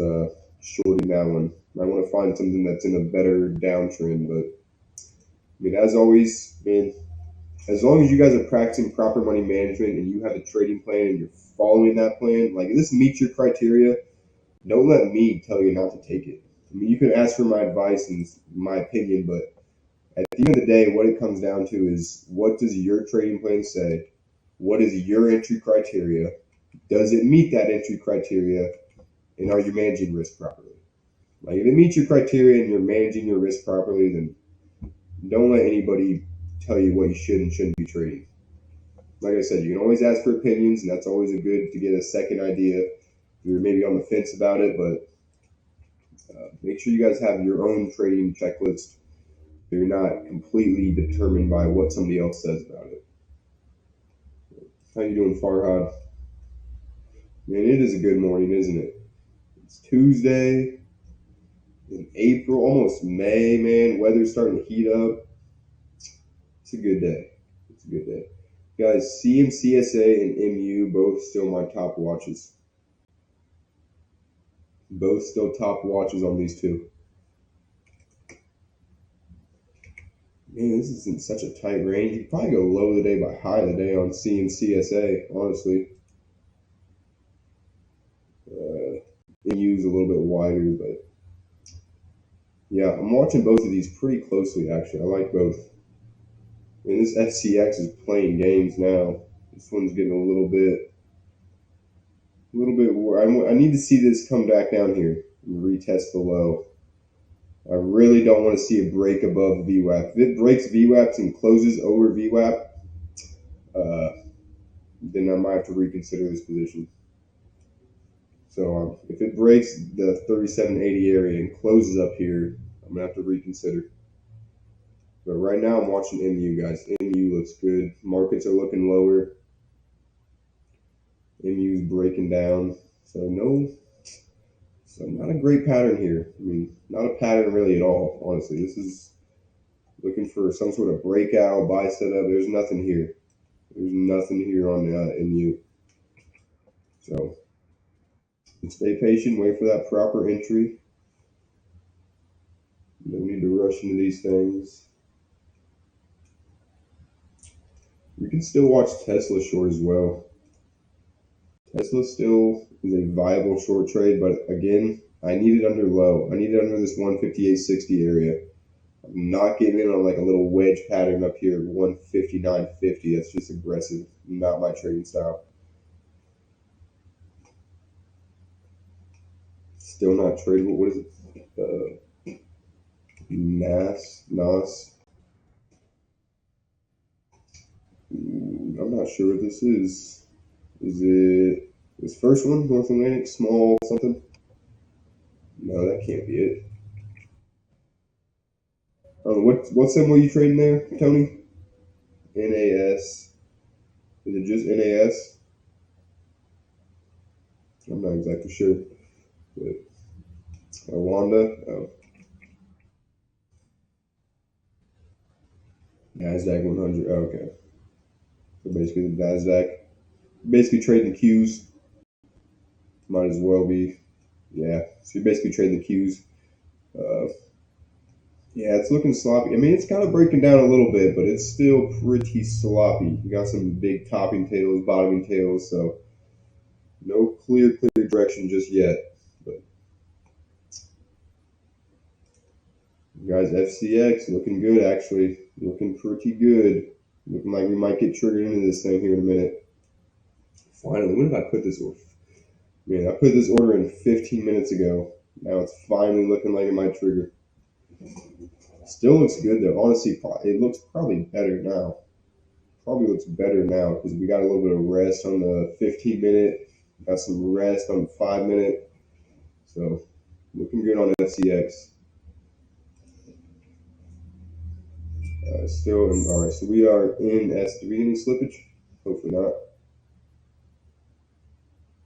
shorting that one. I want to find something that's in a better downtrend, but I mean, as always, man, as long as you guys are practicing proper money management and you have a trading plan and you're following that plan, like if this meets your criteria, don't let me tell you not to take it. I mean, you can ask for my advice and my opinion, but at the end of the day, what it comes down to is what does your trading plan say? What is your entry criteria? Does it meet that entry criteria? And are you managing risk properly? Like if it meets your criteria and you're managing your risk properly, then don't let anybody tell you what you should and shouldn't be trading. Like I said, you can always ask for opinions, and that's always a good to get a second idea. If you're maybe on the fence about it, but make sure you guys have your own trading checklist. You're not completely determined by what somebody else says about it. How you doing, Farhad? Man, it is a good morning, isn't it? It's Tuesday in April, almost May, man. Weather's starting to heat up. It's a good day. It's a good day. Guys, CMCSA and MU, both still my top watches. Both still top watches on these two. Man, this is in such a tight range. You could probably go low of the day by high of the day on CMCSA, honestly. MU's a little bit wider, but yeah, I'm watching both of these pretty closely, actually. I like both. And this FCX is playing games now. This one's getting a little bit. I need to see this come back down here and retest below. I really don't want to see a break above VWAP. If it breaks VWAPs and closes over VWAP, then I might have to reconsider this position. So if it breaks the 3780 area and closes up here, I'm gonna have to reconsider. But right now I'm watching MU, guys. MU looks good. Markets are looking lower. MU's breaking down. So not a great pattern here. I mean, not a pattern really at all, honestly. This is looking for some sort of breakout, buy setup. There's nothing here. There's nothing here on MU. So stay patient, wait for that proper entry. No need to rush into these things. You can still watch Tesla short as well. Tesla still is a viable short trade, but again, I need it under low. I need it under this 158.60 area. I'm not getting in on like a little wedge pattern up here, 159.50. That's just aggressive. Not my trading style. Still not tradable. What is it? NAS. I'm not sure what this is. Is it this first one? North Atlantic, small something? No, that can't be it. What symbol are you trading there, Tony? NAS. Is it just NAS? I'm not exactly sure. But Wanda. Oh. NASDAQ 100. Oh, okay. So basically the NASDAQ. Basically trading the Qs. Might as well be. Yeah. So you're basically trading the Qs. Yeah, it's looking sloppy. I mean, it's kind of breaking down a little bit, but it's still pretty sloppy. You got some big topping tails, bottoming tails, so no clear direction just yet. But guys, FCX looking good actually. Looking pretty good. Looking like we might get triggered into this thing here in a minute. Finally, when did I put this order? Man, I put this order in 15 minutes ago. Now it's finally looking like it might trigger. Still looks good though. Honestly, it looks probably better now. Probably looks better now because we got a little bit of rest on the 15 minute. Got some rest on the 5 minute. So looking good on FCX. Still, all right. So we are in S3. Any slippage? Hopefully not.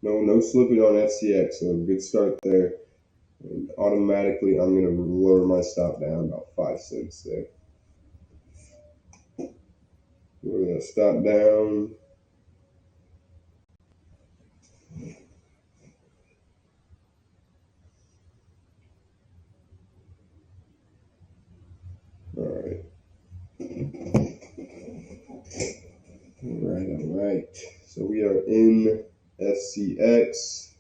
No slippage on FCX. So good start there. And automatically, I'm going to lower my stop down about 5 cents there. We're going to stop down. All right. So we are in FCX.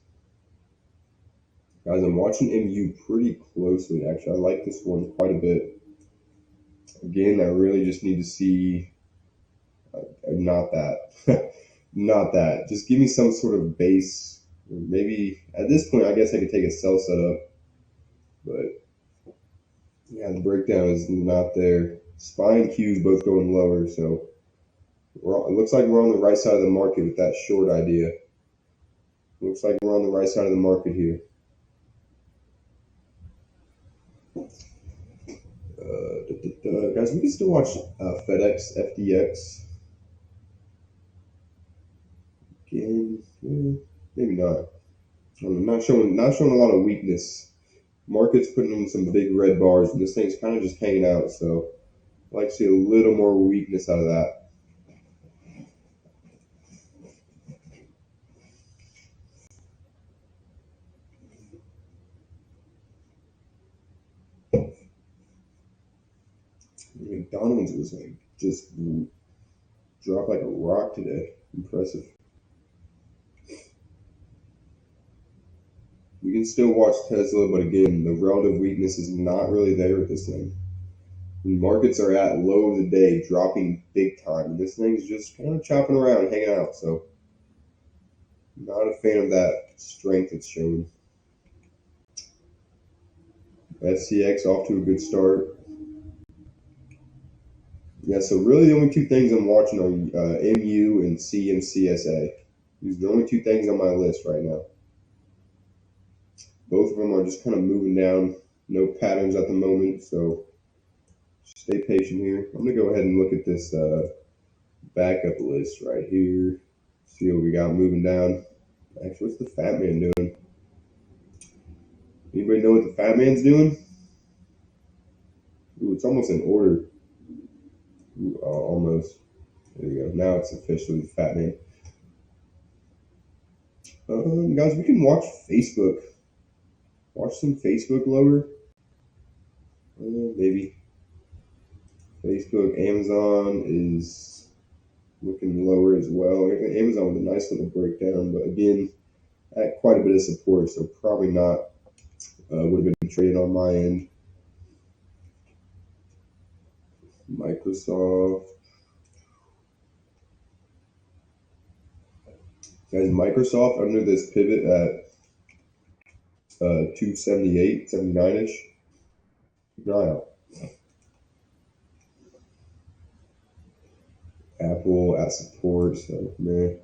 Guys, I'm watching MU pretty closely, actually. I like this one quite a bit. Again, I really just need to see, not that. Not that. Just give me some sort of base. Maybe, at this point, I guess I could take a sell setup. But, yeah, the breakdown is not there. SPY and Qs both going lower, so it looks like we're on the right side of the market with that short idea. Looks like we're on the right side of the market here. Guys, we can still watch FedEx, FDX. Again, maybe not. Not showing a lot of weakness. Market's putting in some big red bars, and this thing's kind of just hanging out. So I like to see a little more weakness out of that. McDonald's was like just dropped like a rock today. Impressive. We can still watch Tesla, but again, the relative weakness is not really there with this thing. The markets are at low of the day, dropping big time, and this thing's just kind of chopping around, hanging out. So, not a fan of that strength it's showing. SCX off to a good start. Yeah, so really the only two things I'm watching are MU and CMCSA. These are the only two things on my list right now. Both of them are just kind of moving down. No patterns at the moment, so stay patient here. I'm going to go ahead and look at this backup list right here. See what we got moving down. Actually, what's the Fat Man doing? Anybody know what the Fat Man's doing? Ooh, it's almost in order. Ooh, almost. There you go. Now it's officially the Fat Man. Guys, we can watch Facebook. Watch some Facebook lower. Maybe. Facebook, Amazon is looking lower as well. Amazon with a nice little breakdown, but again, at quite a bit of support, so probably not would have been traded on my end. Microsoft. Guys, Microsoft under this pivot at 278, 79-ish. Keep an eye out. Apple at support, so man.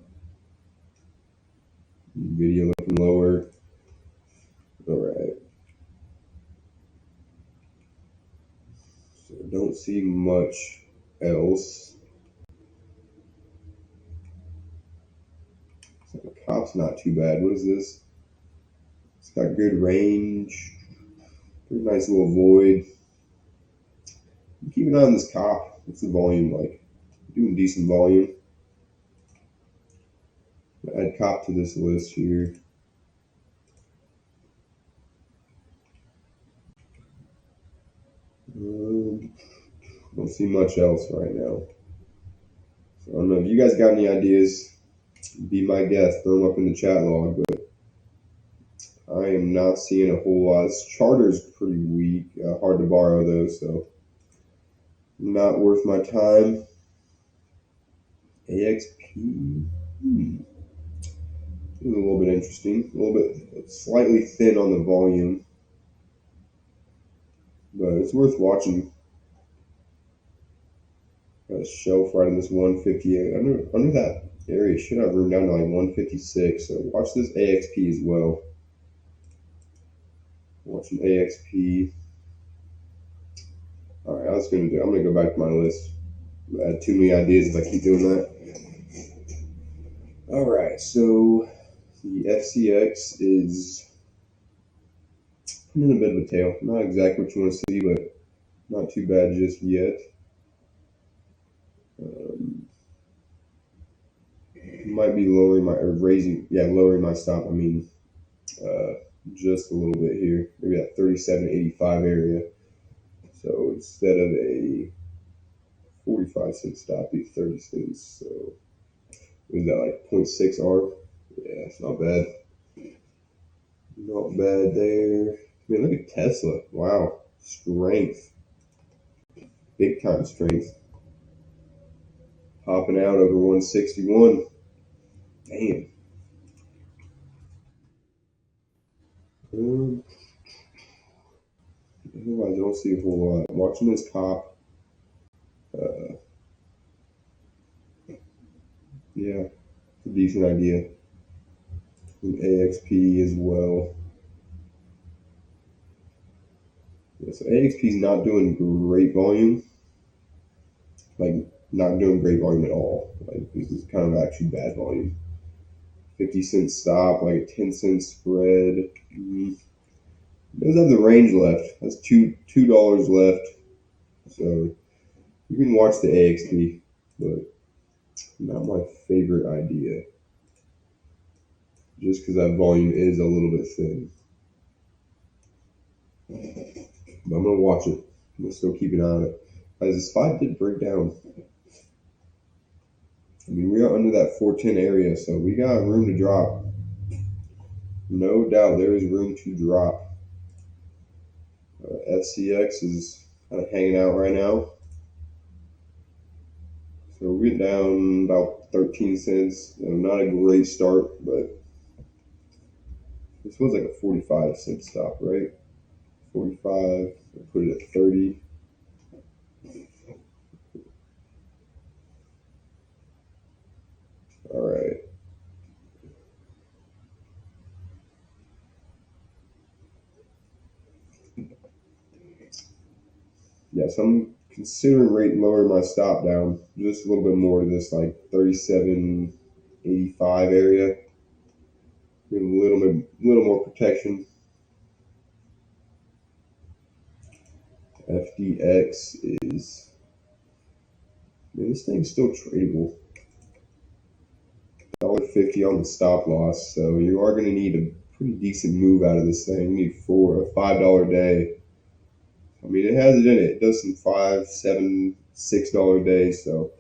Video looking lower. Alright. So don't see much else. So the cop's not too bad. What is this? It's got good range. Pretty nice little void. Keep an eye on this cop. What's the volume like? Doing decent volume. Add cop to this list here. Don't see much else right now. So I don't know if you guys got any ideas. Be my guest. Throw them up in the chat log. But I am not seeing a whole lot. This charter's pretty weak. Hard to borrow though, so not worth my time. AXP. This is a little bit interesting. A little bit slightly thin on the volume, but it's worth watching. Got a shelf right in this 158. Under that area should have room down to like 156. So watch this AXP as well. Watching AXP. All right, I'm gonna go back to my list. I had too many ideas if I keep doing that. All right, so the FCX is in a bit of a tail. Not exactly what you want to see, but not too bad just yet. Might be lowering my stop. I mean, just a little bit here, maybe that 37.85 area. So instead of a 45-cent stop, be 30 cents. So is that like 0.6 ARB? Yeah, it's not bad. Not bad there. I mean, look at Tesla. Wow, strength, big time strength. Popping out over 161. Damn. Otherwise, I don't see a whole lot. Watching this cop. Yeah, it's a decent idea. And AXP as well. Yeah, so AXP is not doing great volume. Like, not doing great volume at all. Like, this is kind of actually bad volume. 50-cent stop, like a 10-cent spread. It does have the range left. That's $2 left. So you can watch the AXP, but not my favorite idea. Just because that volume is a little bit thin. But I'm gonna watch it. I'm gonna still keep an eye on it. Guys, this fight did break down. I mean, we are under that 410 area, so we got room to drop. No doubt there is room to drop. FCX is kind of hanging out right now. So we're down about 13 cents. Not a great start, but this was like a 45-cent stop, right? 45. I put it at 30. All right. Yeah, so I'm considering lowering my stop down just a little bit more to this like 37.85 area. Give a little more protection. FDX is, man, this thing's still tradable. $1.50 on the stop loss, so you are going to need a pretty decent move out of this thing. You need a $5 day. I mean, it has it in it. It does some $5, $7, $6 days, so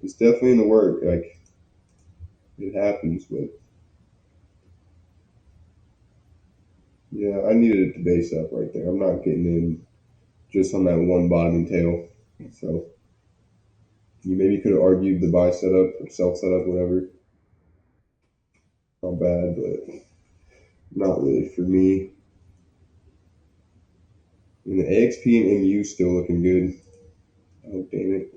it's definitely in the work. Like, it happens, but yeah, I needed it to base up right there. I'm not getting in just on that one bottoming tail. So you maybe could have argued the buy setup or sell setup, whatever. Not bad, but not really for me. And the AXP and MU still looking good. Oh, damn it.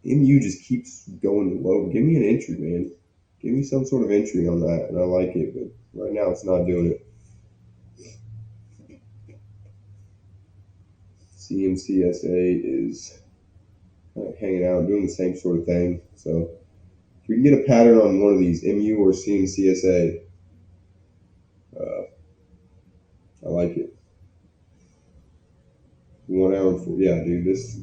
MU just keeps going low. Give me an entry, man. Give me some sort of entry on that, and I like it, but right now it's not doing it. CMCSA is hanging out, doing the same sort of thing. So if we can get a pattern on one of these, MU or CMCSA, I like it. 1 hour and 4. Yeah, dude. This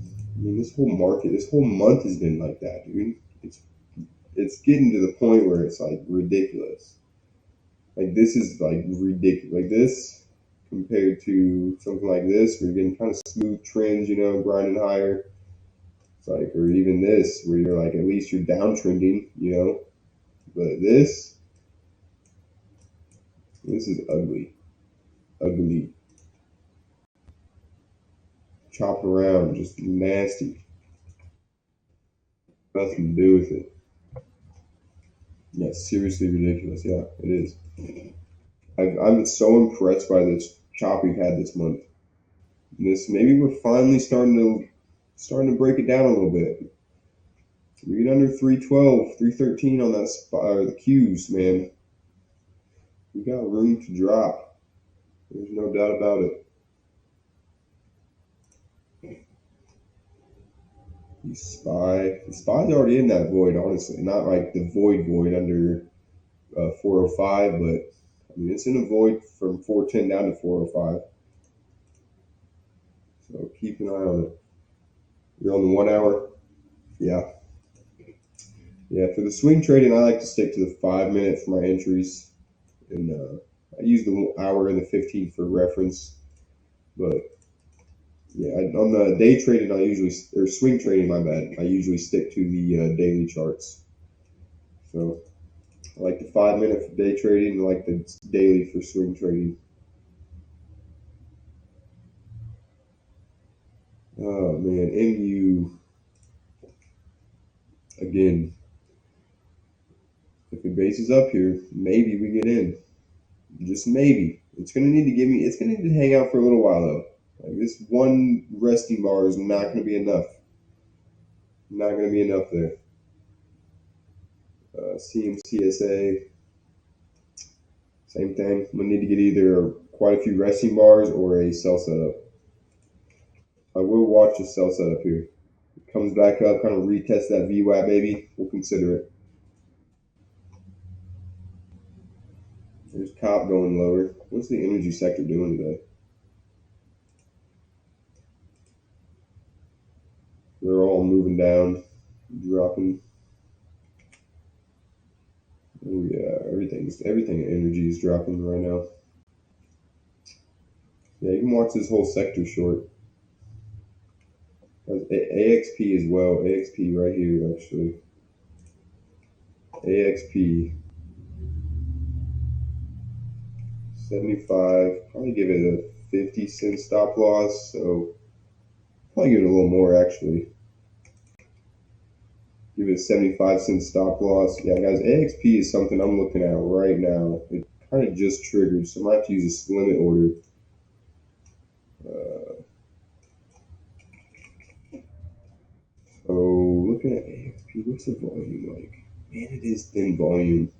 whole market, this whole month has been like that, dude. It's getting to the point where it's like ridiculous. Like this is like ridiculous. Like this compared to something like this, where you're getting kind of smooth trends, grinding higher. It's like, or even this, where you're like, at least you're downtrending. But this is ugly, ugly. Chopping around, just nasty. Nothing to do with it. Yeah, seriously ridiculous. Yeah, it is. I'm so impressed by this chop we've had this month. Maybe we're finally starting to break it down a little bit. We get under 312, 313 on that spot, the Qs, man. We got room to drop. There's no doubt about it. The spy's already in that void, honestly. Not like the void under 405, but I mean it's in a void from 410 down to 405. So keep an eye on it. You're on the 1 hour. Yeah. Yeah, for the swing trading, I like to stick to the 5 minute for my entries, and I use the hour and the 15 for reference. But yeah, on the day trading, or swing trading, my bad, I usually stick to the daily charts. So I like the 5 minute for day trading, and I like the daily for swing trading. Oh man, MU again. If it bases up here, maybe we get in. Just maybe. It's gonna need to hang out for a little while though. Like this one resting bar is not gonna be enough. Not gonna be enough there. CMCSA, same thing. I'm gonna need to get either quite a few resting bars or a sell setup. I will watch the sell setup here. It comes back up, kind of retest that VWAP, maybe. We'll consider it. There's cop going lower. What's the energy sector doing today? They're all moving down, dropping. Oh yeah, everything in energy is dropping right now. Yeah, you can watch this whole sector short. AXP as well. AXP right here actually. AXP 75. Probably give it a 50-cent stop loss. So probably give it a little more actually. Give it a 75-cent stop loss. Yeah, guys, AXP is something I'm looking at right now. It kind of just triggered, so I might have to use a limit order. So looking at AXP, what's the volume like? Man, it is thin volume.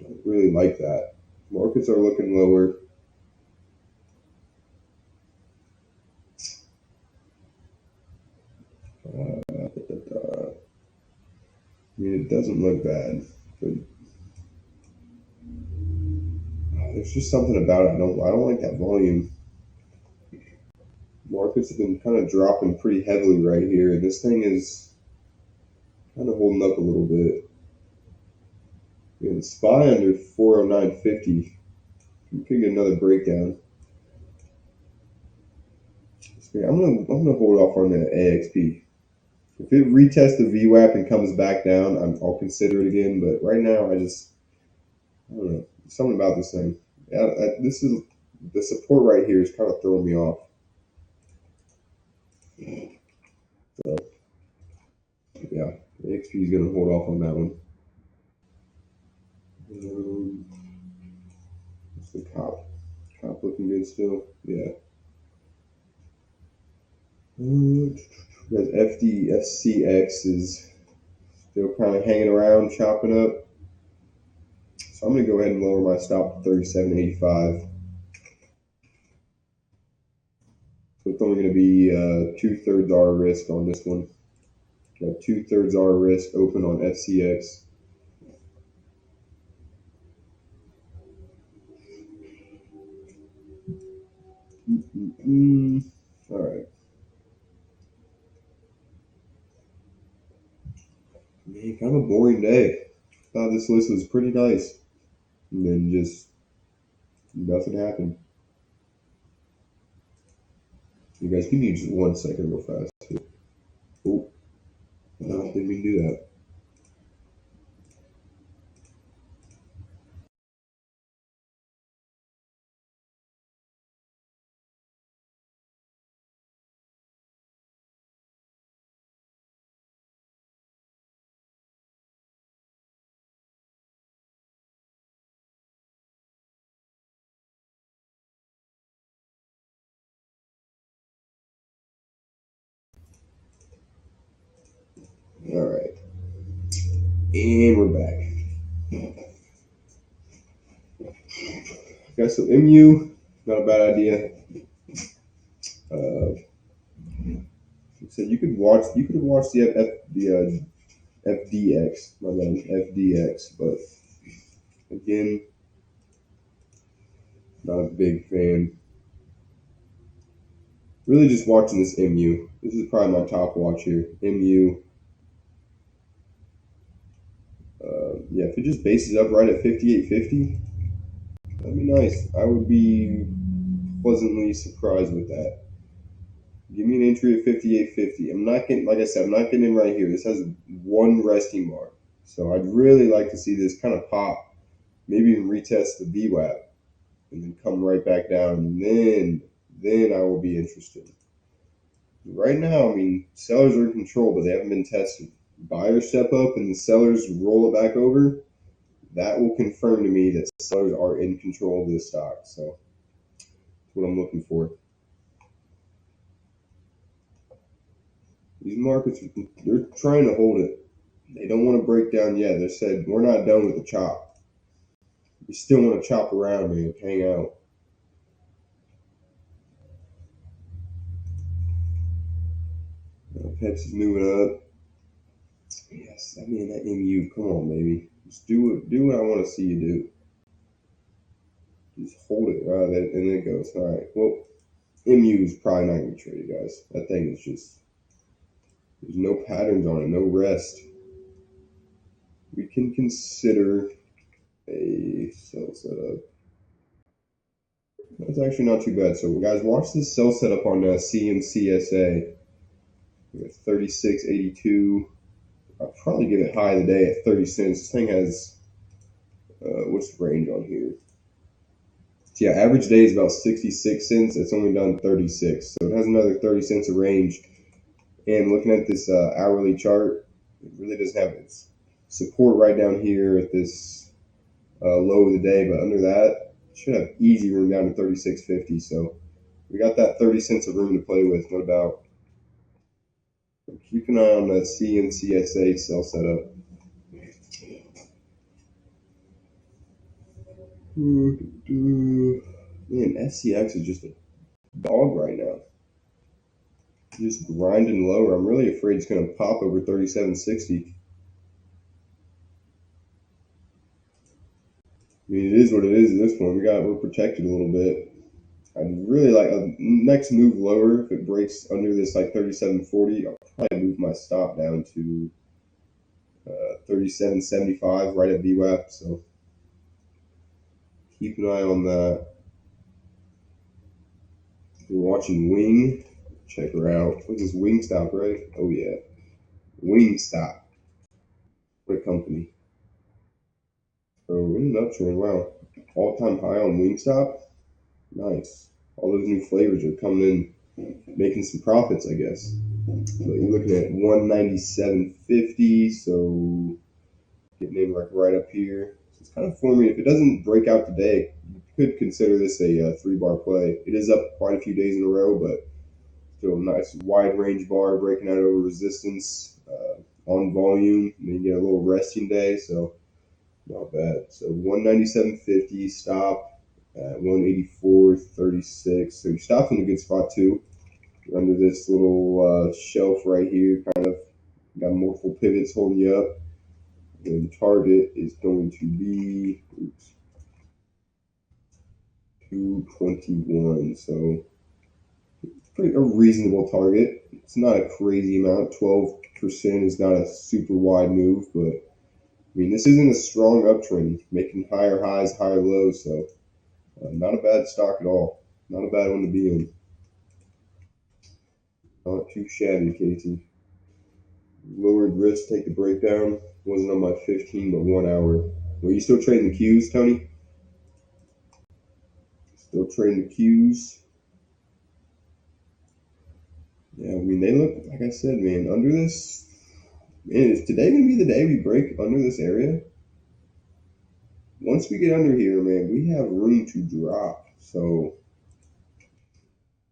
Don't really like that. Markets are looking lower. I mean, it doesn't look bad, but there's just something about it. I don't like that volume. Markets have been kind of dropping pretty heavily right here, and this thing is kind of holding up a little bit. Yeah, the SPY under 409.50. We could get another breakdown. I'm gonna hold off on the AXP. If it retests the VWAP and comes back down, I'll consider it again. But right now, I don't know. There's something about this thing. This is the support right here is kind of throwing me off. So yeah, AXP is gonna hold off on that one. What's the cop? Cop looking good still. Yeah. Because FCX is still kind of hanging around, chopping up. So I'm going to go ahead and lower my stop to 37.85. So it's only going to be 2/3 R risk on this one. Got 2/3 R risk open on FCX. All right. Man, kind of a boring day. Thought this list was pretty nice. And then just nothing happened. You guys give me just 1 second real fast. Oh, no, didn't mean to do that. All right. And we're back. Okay, so MU, not a bad idea. So you could watch the FDX, my bad, FDX, but again, not a big fan. Really, just watching this MU. This is probably my top watch here. MU. Yeah, if it just bases up right at 58.50, that'd be nice. I would be pleasantly surprised with that. Give me an entry at 58.50. I'm not getting, like I said, I'm not getting in right here. This has one resting bar. So I'd really like to see this kind of pop, maybe even retest the VWAP, and then come right back down. And then I will be interested. Right now, I mean, sellers are in control, but they haven't been tested. Buyers step up and the sellers roll it back over. That will confirm to me that sellers are in control of this stock. So that's what I'm looking for. These markets, they're trying to hold it. They don't want to break down yet. They said, we're not done with the chop. We still want to chop around, man. Hang out. Pepsi's moving up. Yes, I mean, that MU, come on, baby. Just do what I want to see you do. Just hold it, and it goes. All right. Well, MU is probably not going to be traded, guys. That thing is just there's no patterns on it, no rest. We can consider a sell setup. That's actually not too bad. So, guys, watch this sell setup on CMCSA. We got 36.82. I'll probably give it high today at 30 cents. This thing has what's the range on here? So yeah, average day is about 66 cents. It's only done 36, so it has another 30 cents of range. And looking at this hourly chart, it really doesn't have its support right down here at this low of the day, but under that, it should have easy room down to 36.50. So we got that 30 cents of room to play with, no doubt. Keep an eye on the CMCSA sell setup. Man, SCX is just a dog right now. Just grinding lower. I'm really afraid it's going to pop over 37.60. I mean, it is what it is at this point. We're protected a little bit. I'd really like a next move lower. If it breaks under this like 37.40, I'll probably move my stop down to 37.75 right at VWAP. So keep an eye on that. If you're watching Wing, check her out. What's this Wingstop, right? Oh yeah, Wingstop. What a company. So in an uptrend, wow, all-time high on Wingstop. Nice. All those new flavors are coming in, making some profits, I guess. But you're looking at 197.50, so getting in like right up here. So it's kind of forming. If it doesn't break out today, you could consider this a 3-bar play. It is up quite a few days in a row, but still a nice wide range bar breaking out over resistance on volume. And then you get a little resting day, so not bad. So 197.50 stop at 184.36. So your stop's in a good spot too. You're under this little shelf right here, kind of got multiple pivots holding you up. And the target is going to be 221. So pretty a reasonable target. It's not a crazy amount. 12% is not a super wide move, but I mean, this isn't a strong uptrend, making higher highs, higher lows, so not a bad stock at all. Not a bad one to be in. Not too shabby, Casey. Lowered risk, take the breakdown. Wasn't on my 15, but 1 hour. Are you still trading the Qs, Tony? Still trading the Qs. Yeah, I mean, they look, like I said, man, under this. Man, is today going to be the day we break under this area? Once we get under here, man, we have room to drop. So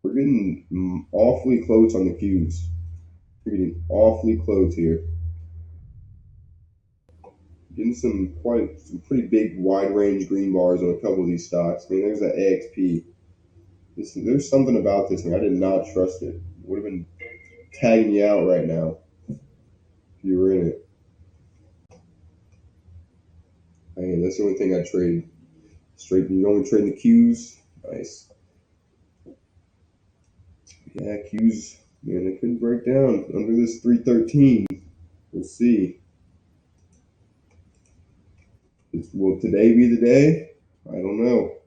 we're getting awfully close on the Qs. We're getting awfully close here. Getting some pretty big wide range green bars on a couple of these stocks. I mean, there's that AXP. There's something about this, man. I did not trust it. Would have been tagging you out right now if you were in it. Man, that's the only thing I trade. Straight, you only trade the Qs. Nice. Yeah, Qs. Man, it could break down under this 313. We'll see. Will today be the day? I don't know.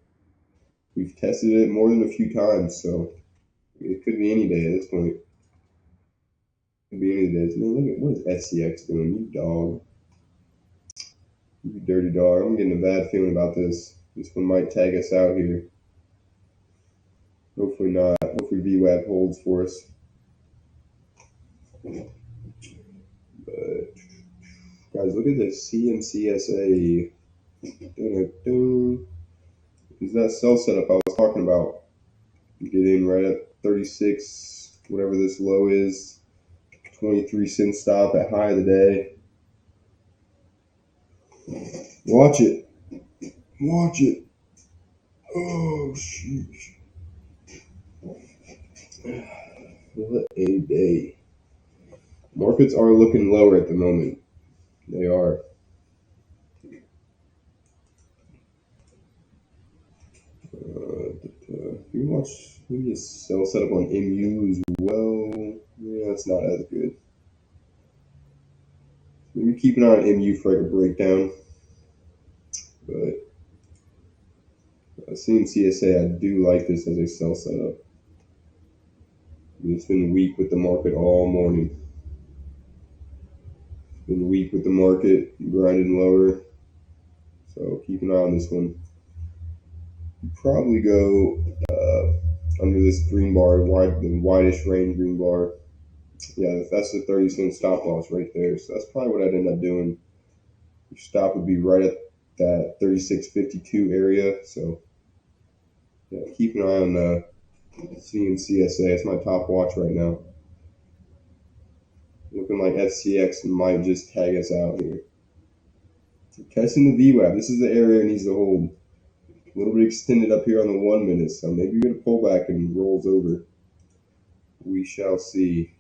We've tested it more than a few times, so it could be any day at this point. Could be any day. Man, look at what is SCX doing? You dog. You dirty dog. I'm getting a bad feeling about this. This one might tag us out here. Hopefully not. Hopefully VWAP holds for us. But guys, look at this CMCSA. Is that sell setup I was talking about? You get in right at 36, whatever this low is. 23-cent stop at high of the day. Watch it. Watch it. Oh, sheesh. What a day. Markets are looking lower at the moment. They are. watch maybe a sell setup on MU as well. Yeah, it's not as good. Maybe keep an eye on MU for like a breakdown. But seeing CSA, I do like this as a sell setup. It's been weak with the market all morning. It's been weak with the market, grinding lower. So keep an eye on this one. Probably go under this green bar, the whitish range green bar. Yeah, that's the 30-cent stop loss right there. So that's probably what I'd end up doing. Your stop would be right at that 36.52 area. So yeah, keep an eye on CMCSA. It's my top watch right now. Looking like FCX might just tag us out here. Testing the VWAP. This is the area it needs to hold. A little bit extended up here on the 1 minute, so maybe you're going to pull back and rolls over. We shall see.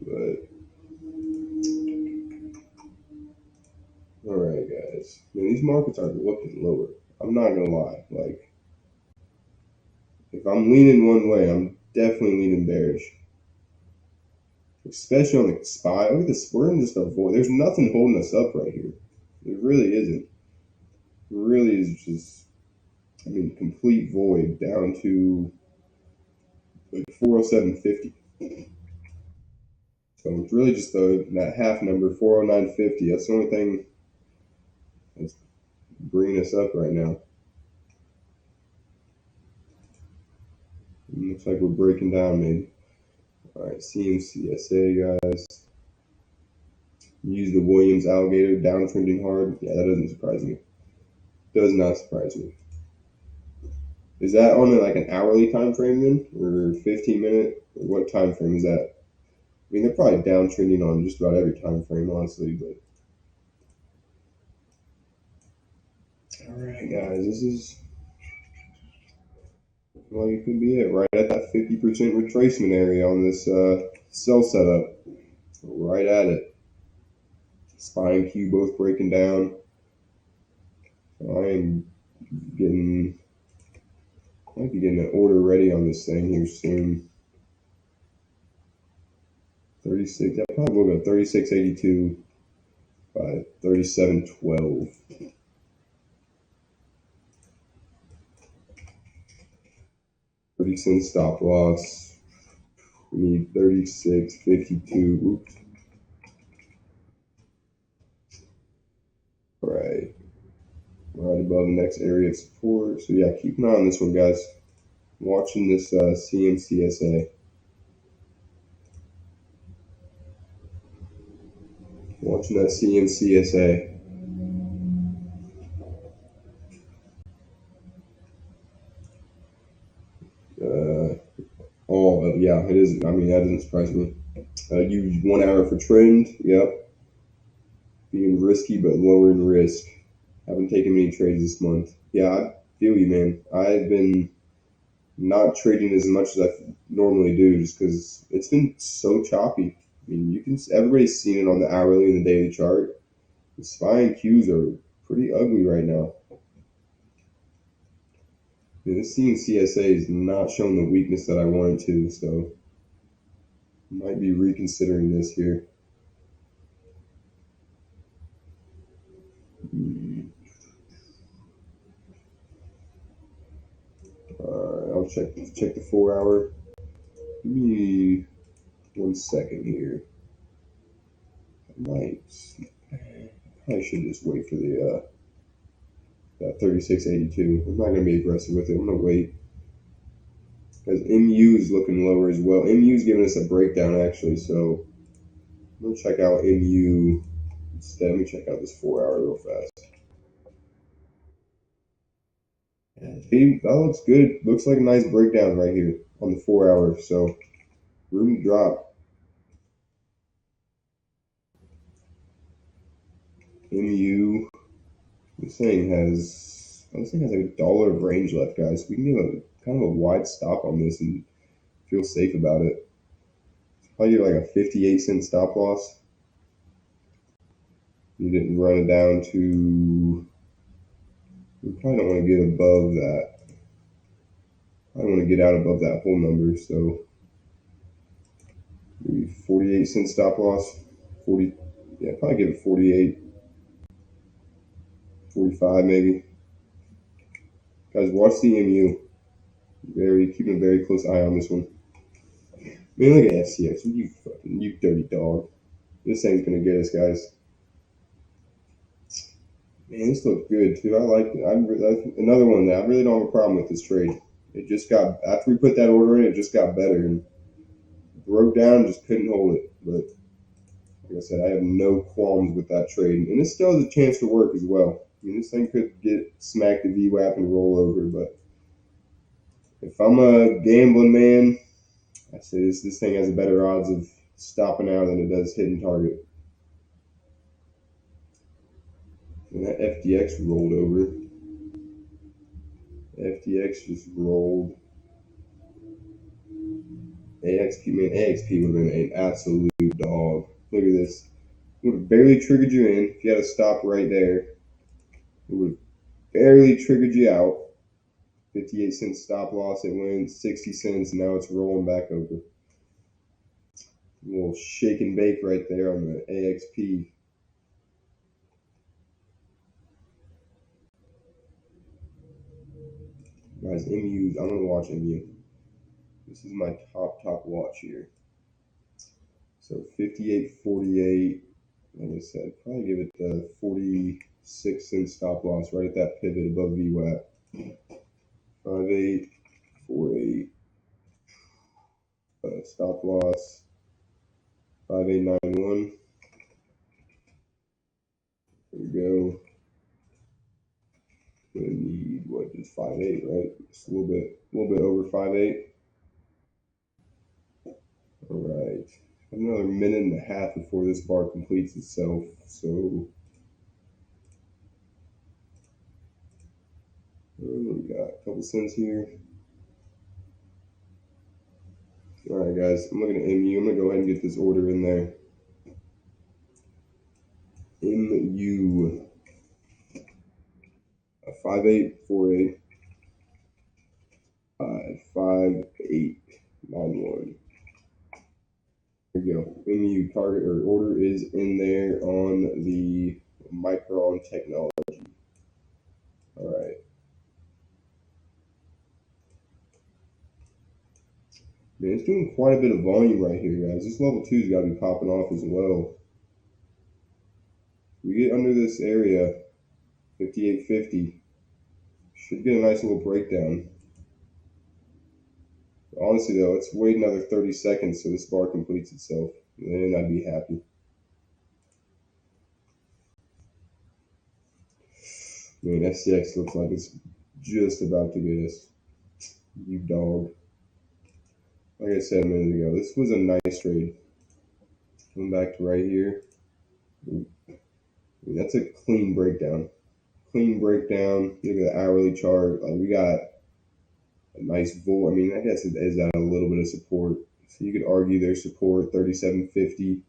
But all right, guys. Man, these markets are looking lower. I'm not gonna lie. Like, if I'm leaning one way, I'm definitely leaning bearish. Especially on the SPY. Look at this. We're in just a void. There's nothing holding us up right here. There really isn't. It really is just, complete void down to like 407.50. So it's really just that half number, 409.50. That's the only thing that's bringing us up right now. It looks like we're breaking down, maybe. All right, CMCSA, guys. Use the Williams alligator, downtrending hard. Yeah, that doesn't surprise me. Does not surprise me. Is that on like an hourly time frame then, or 15-minute? Or what time frame is that? I mean, they're probably downtrending on just about every time frame, honestly. But all right, guys, this is well, it could be it right at that 50% retracement area on this sell setup. Right at it. SPY and Q both breaking down. So I am getting. Might be getting an order ready on this thing here soon. 36. I probably will go 36.82 by 37.12. 30-cent stop loss. We need 36.52. Oops. All right. Right above the next area of support. So yeah, keep an eye on this one, guys. Watching this CMCSA. Watching that CMCSA. Yeah, it is. I mean, that doesn't surprise me. Use 1 hour for trend. Yep. Being risky, but lowering risk. Haven't taken many trades this month. Yeah, I feel you, man. I've been not trading as much as I normally do just because it's been so choppy. I mean, everybody's seen it on the hourly and the daily chart. The SPY and Qs are pretty ugly right now. I mean, this CSA is not showing the weakness that I wanted to, so might be reconsidering this here. I'll check the 4 hour. Give me 1 second here. I should just wait for the that 36.82. I'm not gonna be aggressive with it. I'm gonna wait because MU is looking lower as well. MU is giving us a breakdown actually, so I'm gonna check out MU instead. Let me check out this 4 hour real fast. See, that looks good. Looks like a nice breakdown right here on the 4 hour. So room to drop. MU. This thing has like $1 of range left, guys. We can give a kind of a wide stop on this and feel safe about it. Probably like a 58-cent stop loss. You didn't run it down to We probably don't want to get above that. I don't want to get out above that whole number, so maybe 48 cent stop loss. 40, yeah, probably give it 48, 45 maybe. Guys, watch the MU. Keeping a very close eye on this one. Man, look at FCX. You dirty dog. This ain't gonna get us, guys. Man, this looks good too. I like it. That's another one that I really don't have a problem with this trade. It just got after we put that order in, it just got better and broke down. Just couldn't hold it. But like I said, I have no qualms with that trade, and it still has a chance to work as well. I mean, this thing could get smacked to VWAP and roll over, but if I'm a gambling man, I say this thing has a better odds of stopping out than it does hitting target. And that FDX rolled over. FDX just rolled. AXP would have been an absolute dog. Look at this. Would have barely triggered you in. If you had to stop right there, it would have barely triggered you out. 58 cents stop loss. It went 60 cents. And now it's rolling back over. A little shake and bake right there on the AXP. Guys, MUs. I'm going to watch MU. This is my top watch here. So 58.48. Like I said, probably give it the 46 cent stop loss right at that pivot above VWAP. 5848. Stop loss 5891. There we go. Gonna need what, just 58, right? Just a little bit over 58. All right. Another minute and a half before this bar completes itself. So we got a couple cents here. All right, guys. I'm looking at MU. I'm gonna go ahead and get this order in there. MU. 5848. 5891. There you go. MU target or order is in there on the Micron technology. All right. Man, it's doing quite a bit of volume right here, guys. This level 2's got to be popping off as well. We get under this area, 5850, should get a nice little breakdown. Honestly, though, let's wait another 30 seconds so this bar completes itself. And then I'd be happy. Man, FCX looks like it's just about to get us. You dog. Like I said a minute ago, this was a nice trade. Coming back to right here. That's a clean breakdown. Clean breakdown. Look at the hourly chart. Like we got a nice vol. I mean, I guess it is at a little bit of support. So you could argue there's support 37.50,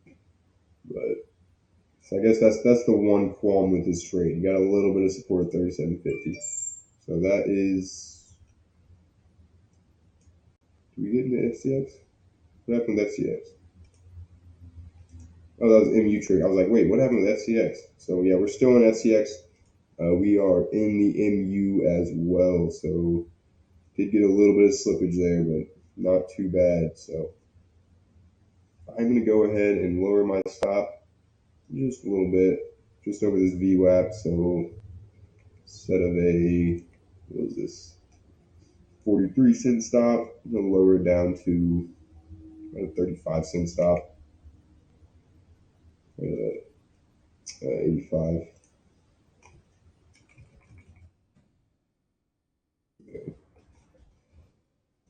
but so I guess that's the one qualm with this trade. You got a little bit of support 37.50. So that is. Do we get into FCX? What happened with FCX? Oh, that was MU trade. I was like, wait, what happened with FCX? So yeah, we're still in FCX. We are in the MU as well. So did get a little bit of slippage there, but not too bad. So I'm going to go ahead and lower my stop just a little bit, just over this VWAP. So instead of a, what was this, 43 cent stop, I'm going to lower it down to a 35 cent stop. 85.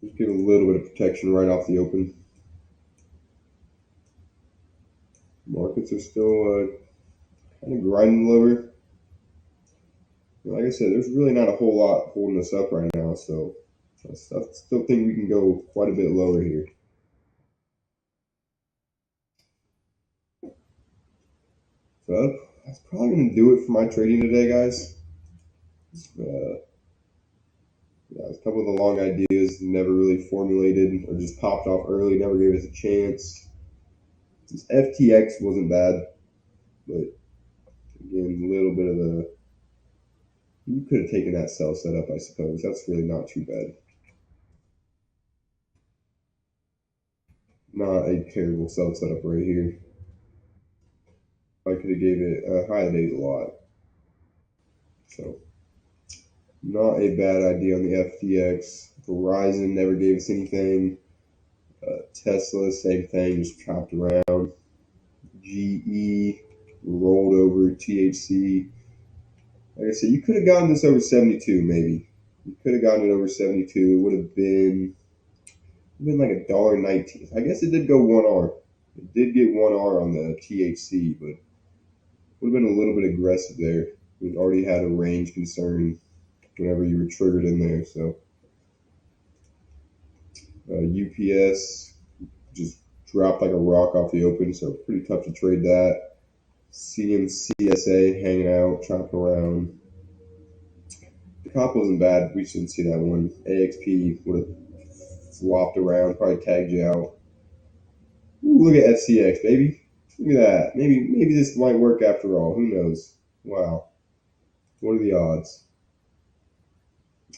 Just get a little bit of protection right off the open. Markets are still kind of grinding lower. Like I said, there's really not a whole lot holding us up right now, so I still think we can go quite a bit lower here. So that's probably going to do it for my trading today, guys. Yeah, a couple of the long ideas never really formulated or just popped off early, never gave us a chance. This FTX wasn't bad, but again, a little bit of a. You could have taken that sell setup, I suppose. That's really not too bad. Not a terrible sell setup right here. I could have gave it high the days a lot. So, not a bad idea on the FTX. Verizon never gave us anything. Tesla, same thing, just chopped around. GE rolled over. THC. Like I said, you could have gotten this over 72, maybe. You could have gotten it over 72. It would have been like $1.19. I guess it did go 1R. It did get 1R on the THC, but would have been a little bit aggressive there. We already had a range concern whenever you were triggered in there. So UPS just dropped like a rock off the open, so pretty tough to trade that. CMCSA hanging out, chopping around. The comp wasn't bad. We shouldn't see that one. AXP would have flopped around, probably tagged you out. Ooh, look at FCX, baby. Look at that. Maybe this might work after all. Who knows? Wow. What are the odds?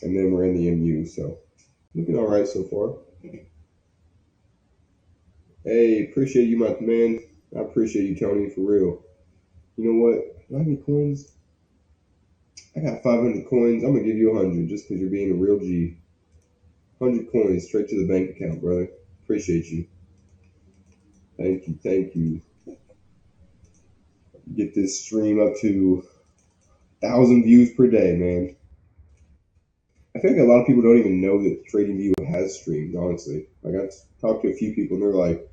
And then we're in the MU, so looking all right so far. Hey, appreciate you, my man. I appreciate you, Tony, for real. You know what? Do I have any coins? I got 500 coins. I'm gonna give you 100 just because you're being a real G. 100 coins straight to the bank account, brother. Appreciate you. Thank you. Get this stream up to 1,000 views per day, man. I feel like a lot of people don't even know that TradingView has streams, honestly. Like, I've talked to a few people and they're like,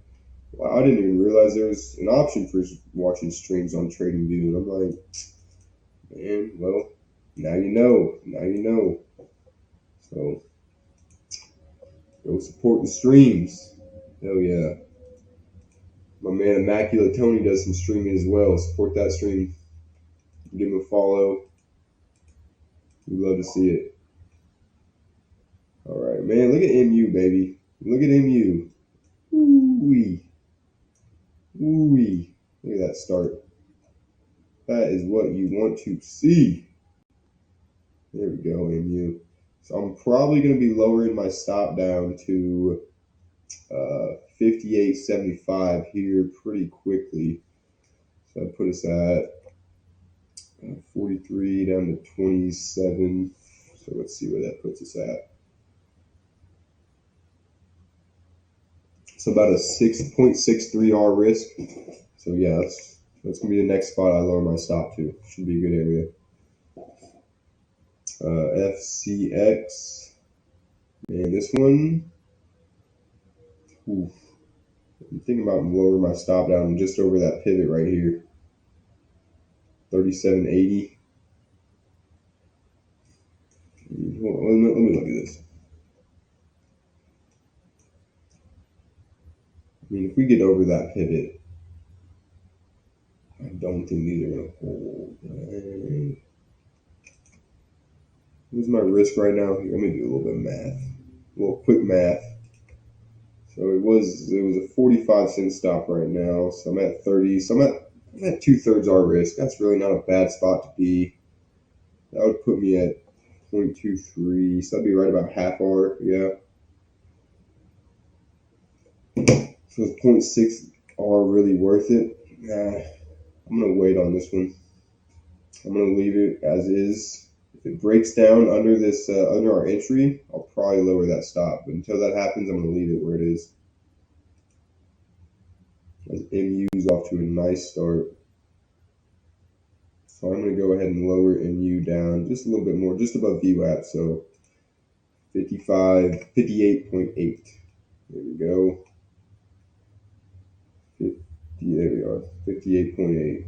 wow, I didn't even realize there was an option for watching streams on TradingView. And I'm like, man, well, now you know. Now you know. So, go support the streams. Hell yeah. My man Immaculate Tony does some streaming as well. Support that stream. Give him a follow. We love to see it. All right, man. Look at MU, baby. Look at MU. Ooh-wee. Ooh-wee. Look at that start. That is what you want to see. There we go, MU. So I'm probably going to be lowering my stop down to 58.75 here pretty quickly. So I put us at 43 down to 27. So let's see where that puts us at. So about a 6.63R risk. So yeah, that's gonna be the next spot I lower my stop to. Should be a good area. FCX. And this one, oof. I'm thinking about lowering my stop down just over that pivot right here. 37.80. Hold on, let me look at this. I mean, if we get over that pivot, I don't think these are going to hold. What's my risk right now? Let me do a little bit of math. A little quick math. So it was a 45-cent stop right now. So I'm at 30. So I'm at 2/3 R risk. That's really not a bad spot to be. That would put me at 0.23. So that'd be right about half R. Yeah. So is 0.6 R really worth it? Nah. I'm gonna wait on this one. I'm gonna leave it as is. If it breaks down under this under our entry, I'll probably lower that stop. But until that happens, I'm gonna leave it where it is. As MU's off to a nice start. So I'm gonna go ahead and lower MU down just a little bit more, just above VWAP. So 58.8. There we go. There we are. 58.8.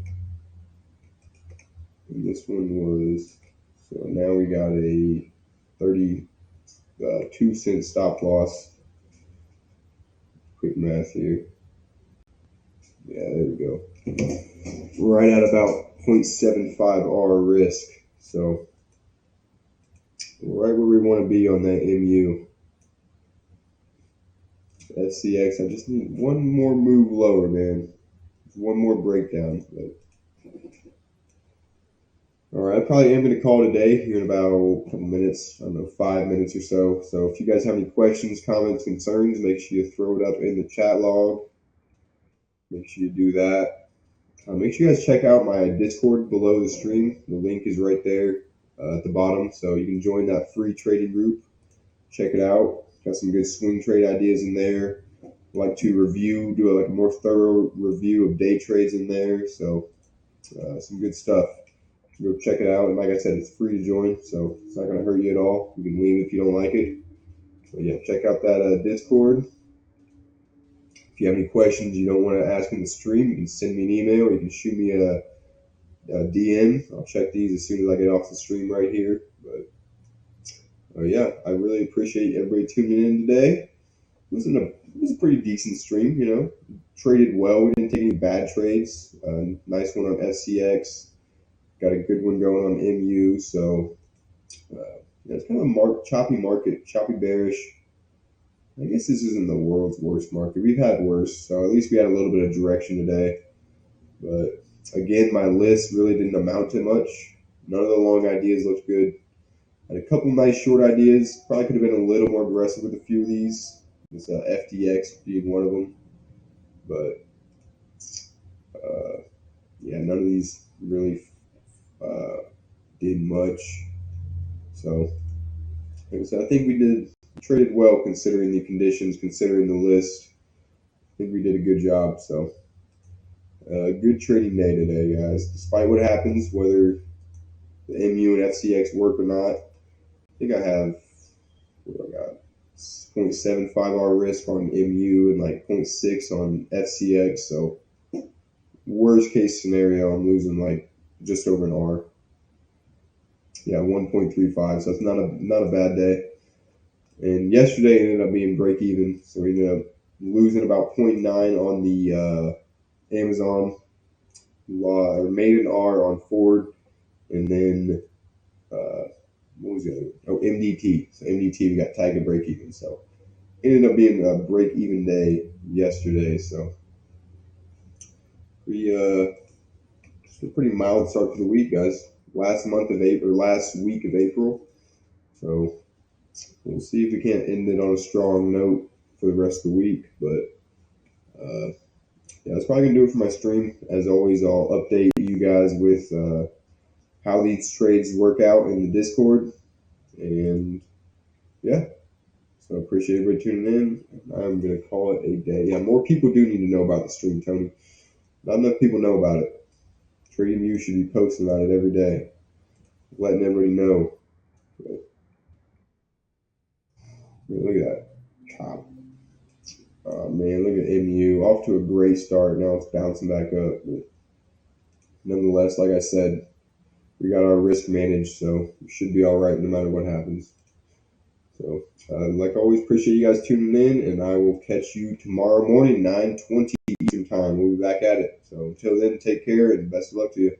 And this one was, so now we got a 32-cent stop loss. Quick math here. Yeah, there we go. Right at about 0.75 R risk. So right where we want to be on that MU. FCX, I just need one more move lower, man. One more breakdown. But, all right, I probably am going to call today here in about a couple minutes. I don't know, 5 minutes or so. So if you guys have any questions, comments, concerns, make sure you throw it up in the chat log. Make sure you do that. Make sure you guys check out my Discord below the stream. The link is right there at the bottom, so you can join that free trading group. Check it out. Got some good swing trade ideas in there. I like to do a more thorough review of day trades in there. So some good stuff. Go check it out. And like I said, it's free to join, so it's not going to hurt you at all. You can leave if you don't like it. But yeah, check out that Discord. If you have any questions you don't want to ask in the stream, you can send me an email or you can shoot me a DM. I'll check these as soon as I get off the stream right here. But yeah, I really appreciate everybody tuning in today. It was a pretty decent stream, Traded well. We didn't take any bad trades. Nice one on FCX. Got a good one going on MU. So it's kind of a choppy market, choppy bearish. I guess this isn't the world's worst market. We've had worse, so at least we had a little bit of direction today. But again, my list really didn't amount to much. None of the long ideas looked good. Had a couple nice short ideas. Probably could have been a little more aggressive with a few of these. This FTX being one of them. But yeah, none of these really did much. So, like I said, I think we traded well considering the conditions, considering the list. I think we did a good job. So, good trading day today, guys. Despite what happens, whether the MU and FCX work or not, I think I have, what do I got? 0.75 R risk on MU and like 0.6 on FCX. So, worst case scenario, I'm losing like just over an R. Yeah, 1.35. So it's not a bad day. And yesterday ended up being break even. So we ended up losing about 0.9 on the Amazon law, or made an R on Ford, and then what was the other? Oh, MDT. So MDT, we got tagged to break even. So it ended up being a break even day yesterday. So it's a pretty mild start to the week, guys. Last week of April. So we'll see if we can't end it on a strong note for the rest of the week. But yeah, that's probably gonna do it for my stream. As always, I'll update you guys with how these trades work out in the Discord. And yeah, so I appreciate everybody tuning in. I'm gonna call it a day. Yeah, more people do need to know about the stream, Tony. Not enough people know about it. Trading View should be posting about it every day, letting everybody know. But, look at that top. Oh man, look at MU. Off to a great start. Now it's bouncing back up. But nonetheless, like I said, we got our risk managed, so we should be all right no matter what happens. So, like always, appreciate you guys tuning in, and I will catch you tomorrow morning, 9:20 Eastern Time. We'll be back at it. So until then, take care and best of luck to you.